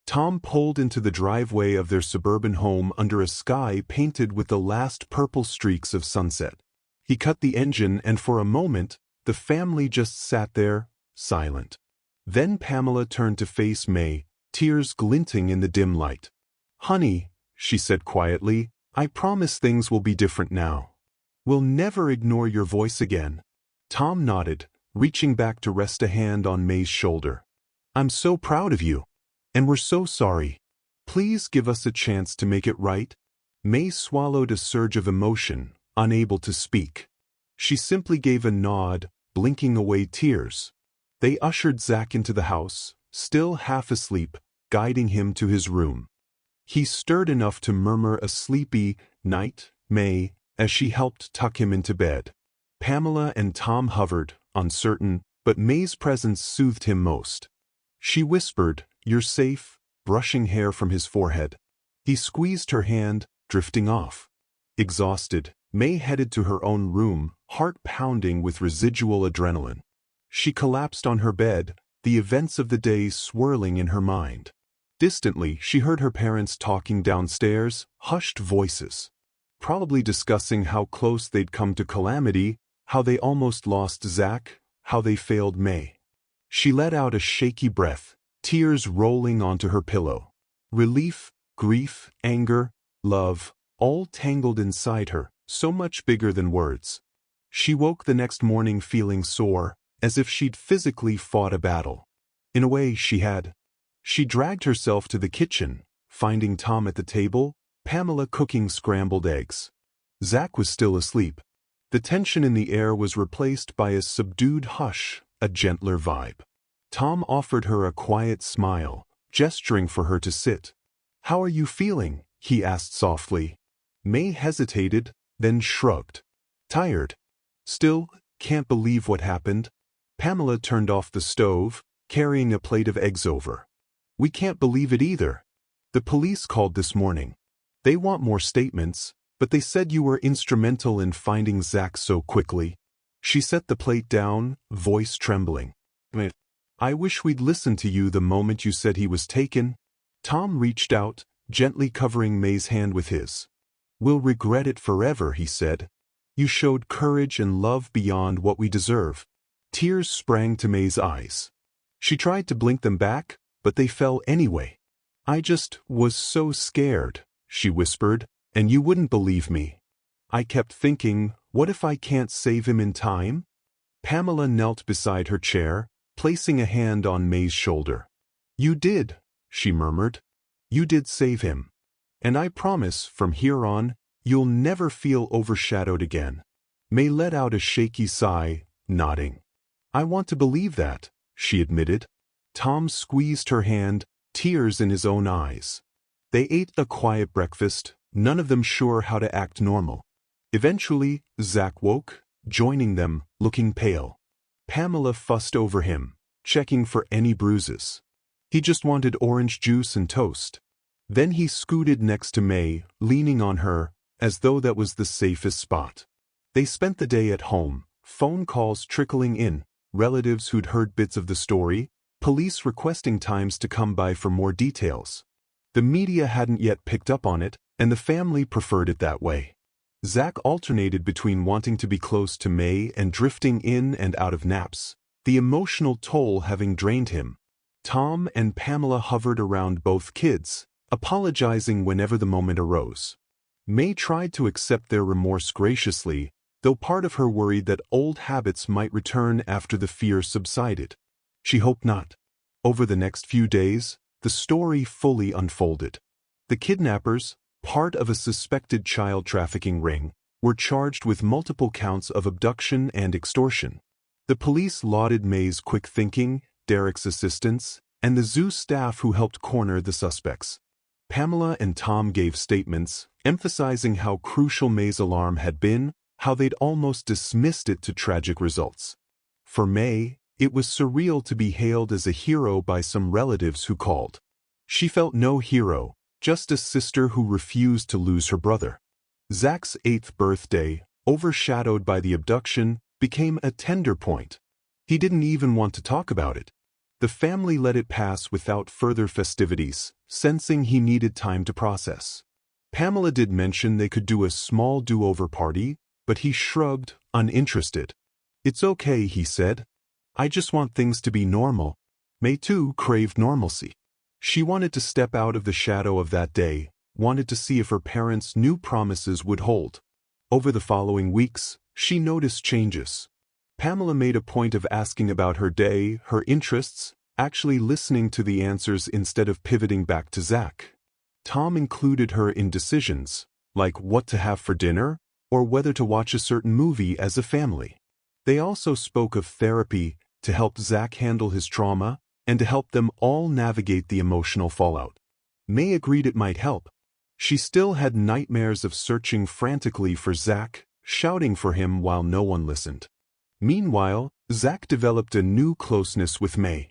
Tom pulled into the driveway of their suburban home under a sky painted with the last purple streaks of sunset. He cut the engine and for a moment, the family just sat there, silent. Then Pamela turned to face May, tears glinting in the dim light. "Honey," she said quietly, "I promise things will be different now. We'll never ignore your voice again." Tom nodded, reaching back to rest a hand on May's shoulder. "I'm so proud of you. And we're so sorry. Please give us a chance to make it right." May swallowed a surge of emotion, unable to speak. She simply gave a nod, blinking away tears. They ushered Zach into the house, still half asleep, guiding him to his room. He stirred enough to murmur a sleepy, "Night, May," as she helped tuck him into bed. Pamela and Tom hovered, uncertain, but May's presence soothed him most. She whispered, "You're safe," brushing hair from his forehead. He squeezed her hand, drifting off. Exhausted, May headed to her own room, heart pounding with residual adrenaline. She collapsed on her bed, the events of the day swirling in her mind. Distantly, she heard her parents talking downstairs, hushed voices. Probably discussing how close they'd come to calamity, how they almost lost Zach, how they failed May. She let out a shaky breath, tears rolling onto her pillow. Relief, grief, anger, love, all tangled inside her, so much bigger than words. She woke the next morning feeling sore, as if she'd physically fought a battle. In a way, she had. She dragged herself to the kitchen, finding Tom at the table, Pamela cooking scrambled eggs. Zach was still asleep. The tension in the air was replaced by a subdued hush, a gentler vibe. Tom offered her a quiet smile, gesturing for her to sit. "How are you feeling?" he asked softly. May hesitated, then shrugged. "Tired. Still, can't believe what happened." Pamela turned off the stove, carrying a plate of eggs over. "We can't believe it either. The police called this morning. They want more statements, but they said you were instrumental in finding Zach so quickly." She set the plate down, voice trembling. "I wish we'd listened to you the moment you said he was taken." Tom reached out, gently covering May's hand with his. "We'll regret it forever," he said. "You showed courage and love beyond what we deserve." Tears sprang to May's eyes. She tried to blink them back, but they fell anyway. "I just was so scared," she whispered, "and you wouldn't believe me. I kept thinking, what if I can't save him in time?" Pamela knelt beside her chair, placing a hand on May's shoulder. "You did," she murmured. "You did save him. And I promise, from here on, you'll never feel overshadowed again." May let out a shaky sigh, nodding. "I want to believe that," she admitted. Tom squeezed her hand, tears in his own eyes. They ate a quiet breakfast, none of them sure how to act normal. Eventually, Zach woke, joining them, looking pale. Pamela fussed over him, checking for any bruises. He just wanted orange juice and toast. Then he scooted next to May, leaning on her, as though that was the safest spot. They spent the day at home, phone calls trickling in, relatives who'd heard bits of the story, police requesting times to come by for more details. The media hadn't yet picked up on it, and the family preferred it that way. Zach alternated between wanting to be close to May and drifting in and out of naps, the emotional toll having drained him. Tom and Pamela hovered around both kids, apologizing whenever the moment arose. May tried to accept their remorse graciously, though part of her worried that old habits might return after the fear subsided. She hoped not. Over the next few days, the story fully unfolded. The kidnappers, part of a suspected child trafficking ring, were charged with multiple counts of abduction and extortion. The police lauded May's quick thinking, Derek's assistance, and the zoo staff who helped corner the suspects. Pamela and Tom gave statements, emphasizing how crucial May's alarm had been, how they'd almost dismissed it to tragic results. For May, it was surreal to be hailed as a hero by some relatives who called. She felt no hero, just a sister who refused to lose her brother. Zach's 8th birthday, overshadowed by the abduction, became a tender point. He didn't even want to talk about it. The family let it pass without further festivities, sensing he needed time to process. Pamela did mention they could do a small do-over party, but he shrugged, uninterested. "It's okay," he said. "I just want things to be normal." May too craved normalcy. She wanted to step out of the shadow of that day, wanted to see if her parents' new promises would hold. Over the following weeks, she noticed changes. Pamela made a point of asking about her day, her interests, actually listening to the answers instead of pivoting back to Zach. Tom included her in decisions, like what to have for dinner, or whether to watch a certain movie as a family. They also spoke of therapy to help Zach handle his trauma, and to help them all navigate the emotional fallout. May agreed it might help. She still had nightmares of searching frantically for Zach, shouting for him while no one listened. Meanwhile, Zach developed a new closeness with May.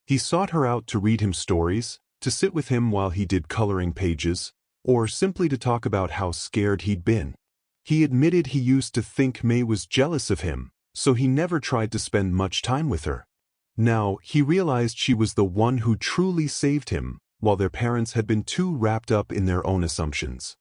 He sought her out to read him stories, to sit with him while he did coloring pages, or simply to talk about how scared he'd been. He admitted he used to think May was jealous of him, so he never tried to spend much time with her. Now, he realized she was the one who truly saved him, while their parents had been too wrapped up in their own assumptions.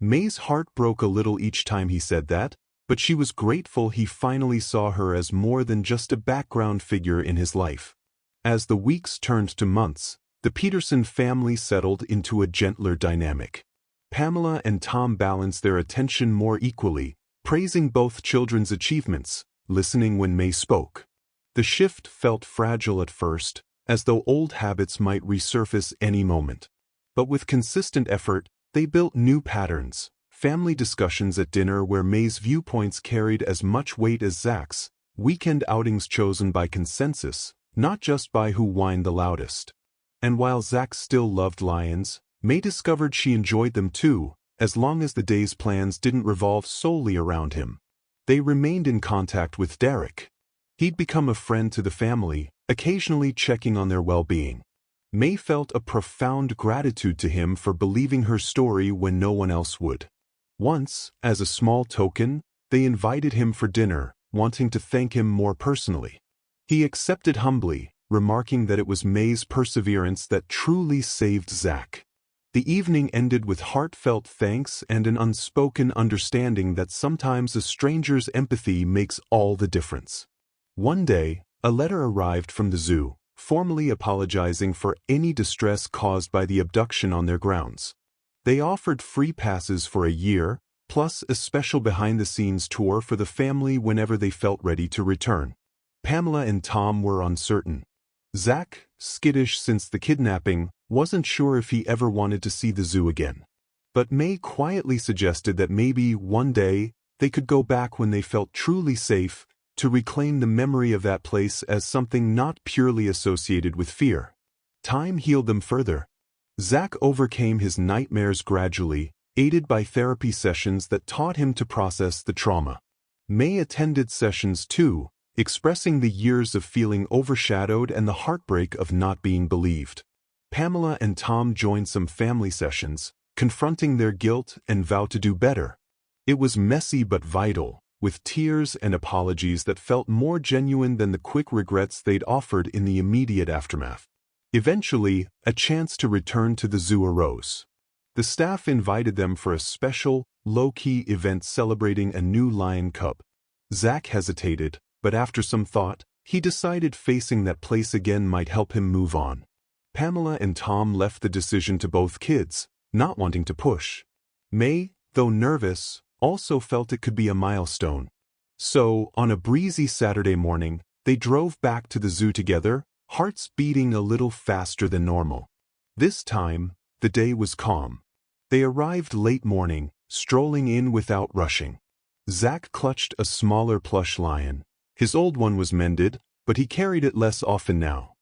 May's heart broke a little each time he said that, but she was grateful he finally saw her as more than just a background figure in his life. As the weeks turned to months, the Peterson family settled into a gentler dynamic. Pamela and Tom balanced their attention more equally, praising both children's achievements, listening when May spoke. The shift felt fragile at first, as though old habits might resurface any moment. But with consistent effort, they built new patterns, family discussions at dinner where May's viewpoints carried as much weight as Zach's, weekend outings chosen by consensus, not just by who whined the loudest. And while Zach still loved lions, May discovered she enjoyed them too, as long as the day's plans didn't revolve solely around him. They remained in contact with Derek. He'd become a friend to the family, occasionally checking on their well-being. May felt a profound gratitude to him for believing her story when no one else would. Once, as a small token, they invited him for dinner, wanting to thank him more personally. He accepted humbly, remarking that it was May's perseverance that truly saved Zach. The evening ended with heartfelt thanks and an unspoken understanding that sometimes a stranger's empathy makes all the difference. One day, a letter arrived from the zoo, formally apologizing for any distress caused by the abduction on their grounds. They offered free passes for a year, plus a special behind-the-scenes tour for the family whenever they felt ready to return. Pamela and Tom were uncertain. Zach, skittish since the kidnapping, wasn't sure if he ever wanted to see the zoo again. But May quietly suggested that maybe one day they could go back when they felt truly safe, to reclaim the memory of that place as something not purely associated with fear. Time healed them further. Zach overcame his nightmares gradually, aided by therapy sessions that taught him to process the trauma. May attended sessions too, expressing the years of feeling overshadowed and the heartbreak of not being believed. Pamela and Tom joined some family sessions, confronting their guilt and vowed to do better. It was messy but vital, with tears and apologies that felt more genuine than the quick regrets they'd offered in the immediate aftermath. Eventually, a chance to return to the zoo arose. The staff invited them for a special, low-key event celebrating a new lion cub. Zach hesitated, but after some thought, he decided facing that place again might help him move on. Pamela and Tom left the decision to both kids, not wanting to push. May, though nervous, also felt it could be a milestone. So, on a breezy Saturday morning, they drove back to the zoo together, hearts beating a little faster than normal. This time, the day was calm. They arrived late morning, strolling in without rushing. Zach clutched a smaller plush lion. His old one was mended, but he carried it less often now.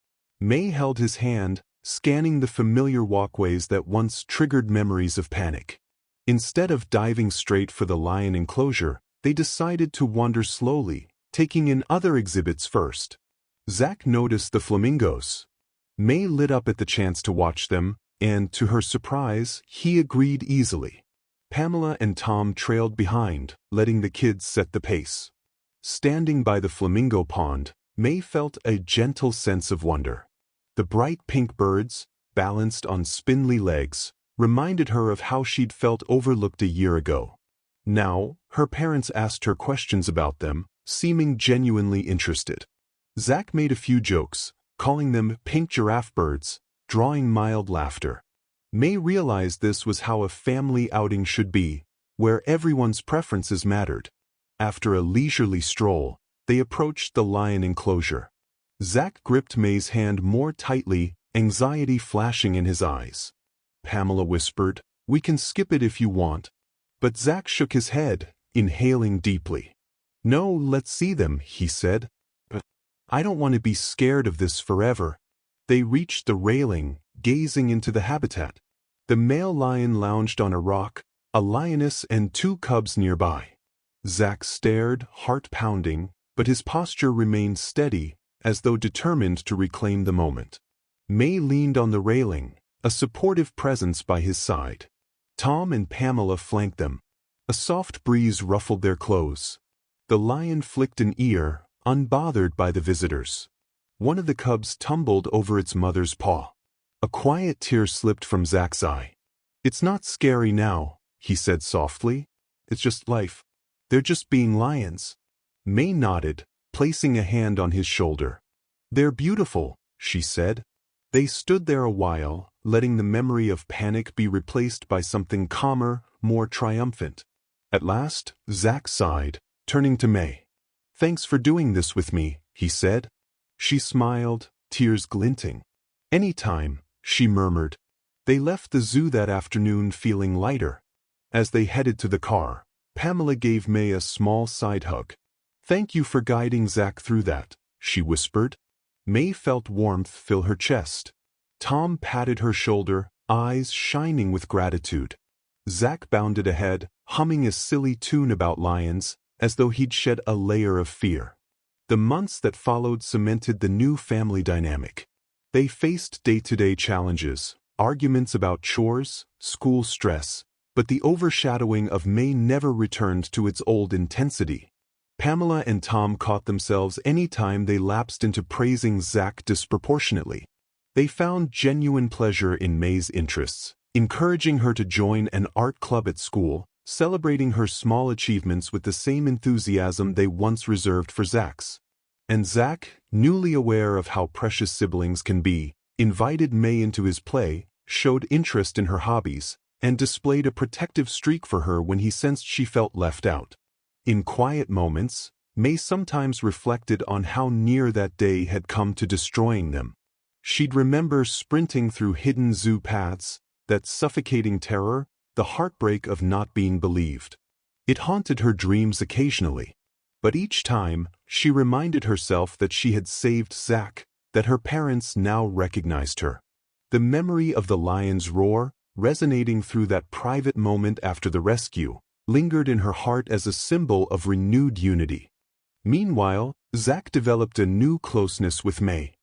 May held his hand, scanning the familiar walkways that once triggered memories of panic. Instead of diving straight for the lion enclosure, they decided to wander slowly, taking in other exhibits first. Zack noticed the flamingos. May lit up at the chance to watch them, and, to her surprise, he agreed easily. Pamela and Tom trailed behind, letting the kids set the pace. Standing by the flamingo pond, May felt a gentle sense of wonder. The bright pink birds, balanced on spindly legs, reminded her of how she'd felt overlooked a year ago. Now, her parents asked her questions about them, seeming genuinely interested. Zack made a few jokes, calling them pink giraffe birds, drawing mild laughter. May realized this was how a family outing should be, where everyone's preferences mattered. After a leisurely stroll, they approached the lion enclosure. Zack gripped May's hand more tightly, anxiety flashing in his eyes. Pamela whispered, "We can skip it if you want." But Zack shook his head, inhaling deeply. "No, let's see them," he said. "But I don't want to be scared of this forever." They reached the railing, gazing into the habitat. The male lion lounged on a rock, a lioness and 2 cubs nearby. Zack stared, heart pounding, but his posture remained steady, as though determined to reclaim the moment. May leaned on the railing, a supportive presence by his side. Tom and Pamela flanked them. A soft breeze ruffled their clothes. The lion flicked an ear, unbothered by the visitors. One of the cubs tumbled over its mother's paw. A quiet tear slipped from Zack's eye. "It's not scary now," he said softly. "It's just life. They're just being lions." May nodded, placing a hand on his shoulder. "They're beautiful," she said. They stood there a while, letting the memory of panic be replaced by something calmer, more triumphant. At last, Zack sighed, turning to May. "Thanks for doing this with me," he said. She smiled, tears glinting. "Anytime," she murmured. They left the zoo that afternoon feeling lighter. As they headed to the car, Pamela gave May a small side hug. "Thank you for guiding Zack through that," she whispered. May felt warmth fill her chest. Tom patted her shoulder, eyes shining with gratitude. Zack bounded ahead, humming a silly tune about lions, as though he'd shed a layer of fear. The months that followed cemented the new family dynamic. They faced day-to-day challenges, arguments about chores, school stress, but the overshadowing of May never returned to its old intensity. Pamela and Tom caught themselves any time they lapsed into praising Zack disproportionately. They found genuine pleasure in May's interests, encouraging her to join an art club at school, celebrating her small achievements with the same enthusiasm they once reserved for Zack's. And Zack, newly aware of how precious siblings can be, invited May into his play, showed interest in her hobbies, and displayed a protective streak for her when he sensed she felt left out. In quiet moments, May sometimes reflected on how near that day had come to destroying them. She'd remember sprinting through hidden zoo paths, that suffocating terror, the heartbreak of not being believed. It haunted her dreams occasionally. But each time, she reminded herself that she had saved Zack, that her parents now recognized her. The memory of the lion's roar, resonating through that private moment after the rescue, lingered in her heart as a symbol of renewed unity. Meanwhile, Zack developed a new closeness with May.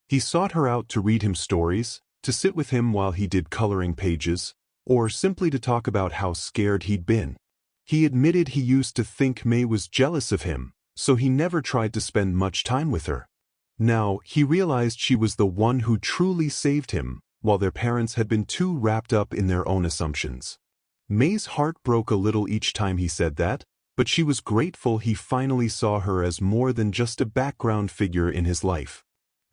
He sought her out to read him stories, to sit with him while he did coloring pages, or simply to talk about how scared he'd been. He admitted he used to think May was jealous of him, so he never tried to spend much time with her. Now, he realized she was the one who truly saved him, while their parents had been too wrapped up in their own assumptions. May's heart broke a little each time he said that, but she was grateful he finally saw her as more than just a background figure in his life.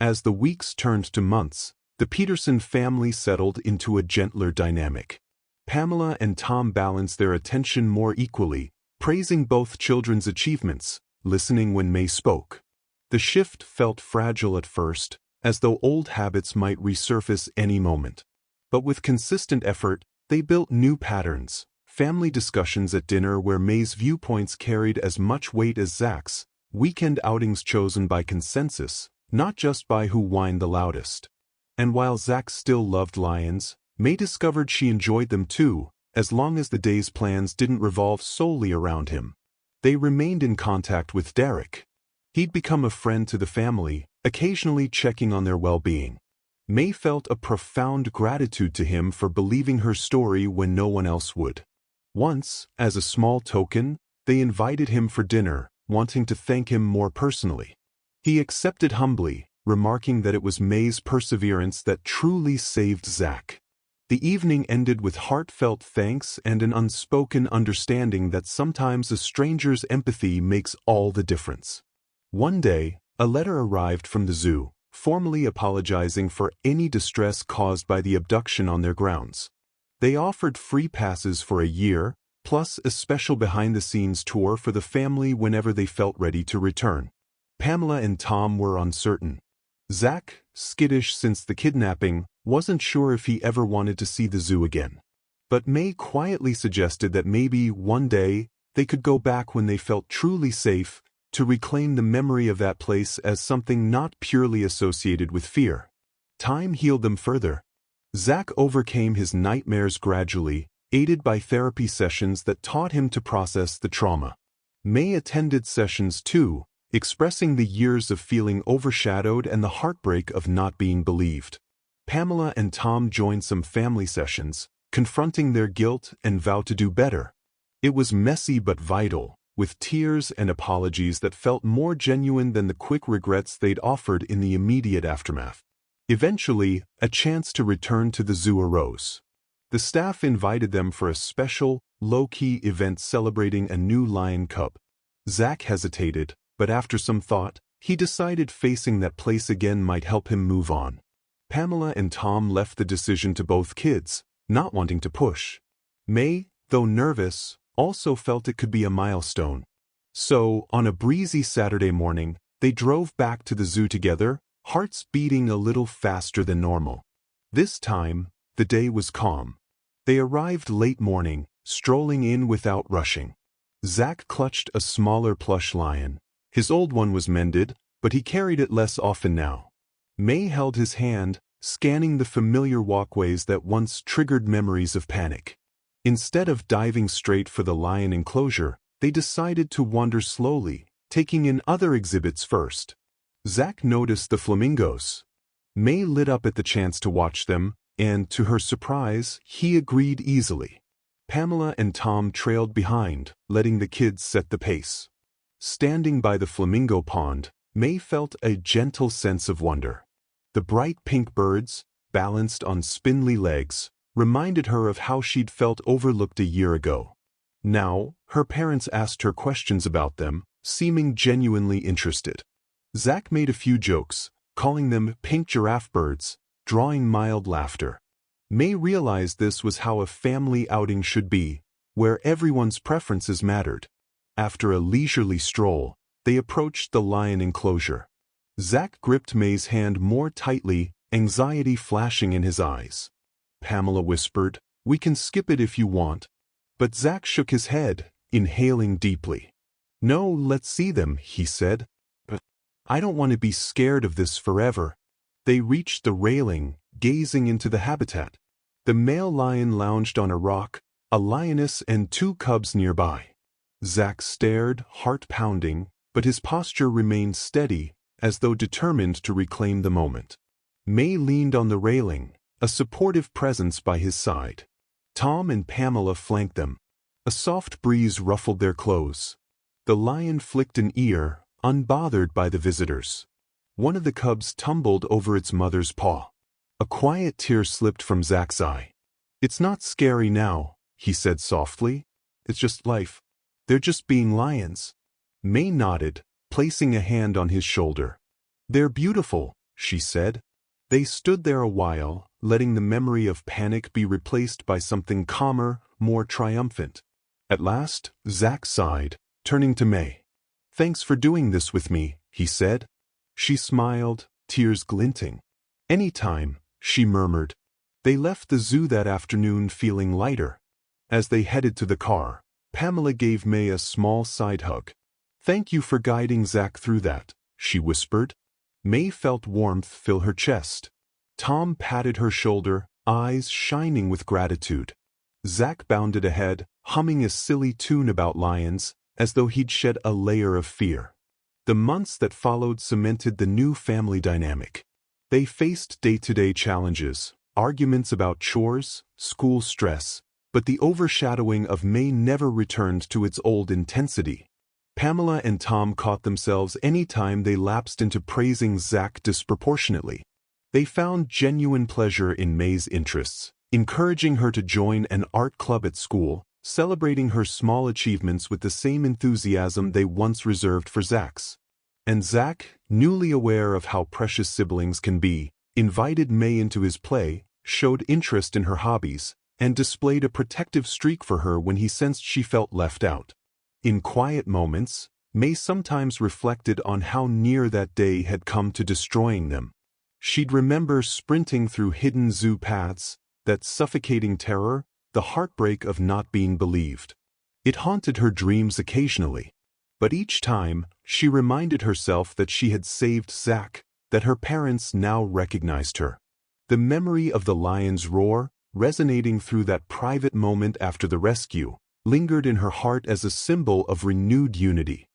As the weeks turned to months, the Peterson family settled into a gentler dynamic. Pamela and Tom balanced their attention more equally, praising both children's achievements, listening when May spoke. The shift felt fragile at first, as though old habits might resurface any moment. But with consistent effort, they built new patterns, family discussions at dinner where May's viewpoints carried as much weight as Zack's, weekend outings chosen by consensus, not just by who whined the loudest. And while Zach still loved lions, May discovered she enjoyed them too, as long as the day's plans didn't revolve solely around him. They remained in contact with Derek. He'd become a friend to the family, occasionally checking on their well-being. May felt a profound gratitude to him for believing her story when no one else would. Once, as a small token, they invited him for dinner, wanting to thank him more personally. He accepted humbly, remarking that it was May's perseverance that truly saved Zach. The evening ended with heartfelt thanks and an unspoken understanding that sometimes a stranger's empathy makes all the difference. One day, a letter arrived from the zoo, formally apologizing for any distress caused by the abduction on their grounds. They offered free passes for a year, plus a special behind-the-scenes tour for the family whenever they felt ready to return. Pamela and Tom were uncertain. Zach, skittish since the kidnapping, wasn't sure if he ever wanted to see the zoo again. But May quietly suggested that maybe one day they could go back when they felt truly safe, to reclaim the memory of that place as something not purely associated with fear. Time healed them further. Zach overcame his nightmares gradually, aided by therapy sessions that taught him to process the trauma. May attended sessions too, expressing the years of feeling overshadowed and the heartbreak of not being believed. Pamela and Tom joined some family sessions, confronting their guilt and vowed to do better. It was messy but vital, with tears and apologies that felt more genuine than the quick regrets they'd offered in the immediate aftermath. Eventually, a chance to return to the zoo arose. The staff invited them for a special, low-key event celebrating a new lion cub. Zach hesitated, but after some thought, he decided facing that place again might help him move on. Pamela and Tom left the decision to both kids, not wanting to push. May, though nervous, also felt it could be a milestone. So, on a breezy Saturday morning, they drove back to the zoo together, hearts beating a little faster than normal. This time, the day was calm. They arrived late morning, strolling in without rushing. Zach clutched a smaller plush lion. His old one was mended, but he carried it less often now. May held his hand, scanning the familiar walkways that once triggered memories of panic. Instead of diving straight for the lion enclosure, they decided to wander slowly, taking in other exhibits first. Zach noticed the flamingos. May lit up at the chance to watch them, and to her surprise, he agreed easily. Pamela and Tom trailed behind, letting the kids set the pace. Standing by the flamingo pond, May felt a gentle sense of wonder. The bright pink birds, balanced on spindly legs, reminded her of how she'd felt overlooked a year ago. Now, her parents asked her questions about them, seeming genuinely interested. Zach made a few jokes, calling them pink giraffe birds, drawing mild laughter. May realized this was how a family outing should be, where everyone's preferences mattered. After a leisurely stroll, they approached the lion enclosure. Zach gripped May's hand more tightly, anxiety flashing in his eyes. Pamela whispered, "We can skip it if you want." But Zach shook his head, inhaling deeply. "No, let's see them," he said. "But I don't want to be scared of this forever." They reached the railing, gazing into the habitat. The male lion lounged on a rock, a lioness and two cubs nearby. Zach stared, heart pounding, but his posture remained steady, as though determined to reclaim the moment. May leaned on the railing, a supportive presence by his side. Tom and Pamela flanked them. A soft breeze ruffled their clothes. The lion flicked an ear, unbothered by the visitors. One of the cubs tumbled over its mother's paw. A quiet tear slipped from Zach's eye. "It's not scary now," he said softly. "It's just life. They're just being lions." May nodded, placing a hand on his shoulder. "They're beautiful," she said. They stood there a while, letting the memory of panic be replaced by something calmer, more triumphant. At last, Zach sighed, turning to May. "Thanks for doing this with me," he said. She smiled, tears glinting. "Anytime," she murmured. They left the zoo that afternoon feeling lighter. As they headed to the car, Pamela gave May a small side hug. "Thank you for guiding Zach through that," she whispered. May felt warmth fill her chest. Tom patted her shoulder, eyes shining with gratitude. Zack bounded ahead, humming a silly tune about lions, as though he'd shed a layer of fear. The months that followed cemented the new family dynamic. They faced day-to-day challenges, arguments about chores, school stress, but the overshadowing of May never returned to its old intensity. Pamela and Tom caught themselves any time they lapsed into praising Zack disproportionately. They found genuine pleasure in May's interests, encouraging her to join an art club at school, celebrating her small achievements with the same enthusiasm they once reserved for Zack's. And Zack, newly aware of how precious siblings can be, invited May into his play, showed interest in her hobbies, and displayed a protective streak for her when he sensed she felt left out. In quiet moments, May sometimes reflected on how near that day had come to destroying them. She'd remember sprinting through hidden zoo paths, that suffocating terror, the heartbreak of not being believed. It haunted her dreams occasionally. But each time, she reminded herself that she had saved Zack, that her parents now recognized her. The memory of the lion's roar, resonating through that private moment after the rescue, lingered in her heart as a symbol of renewed unity.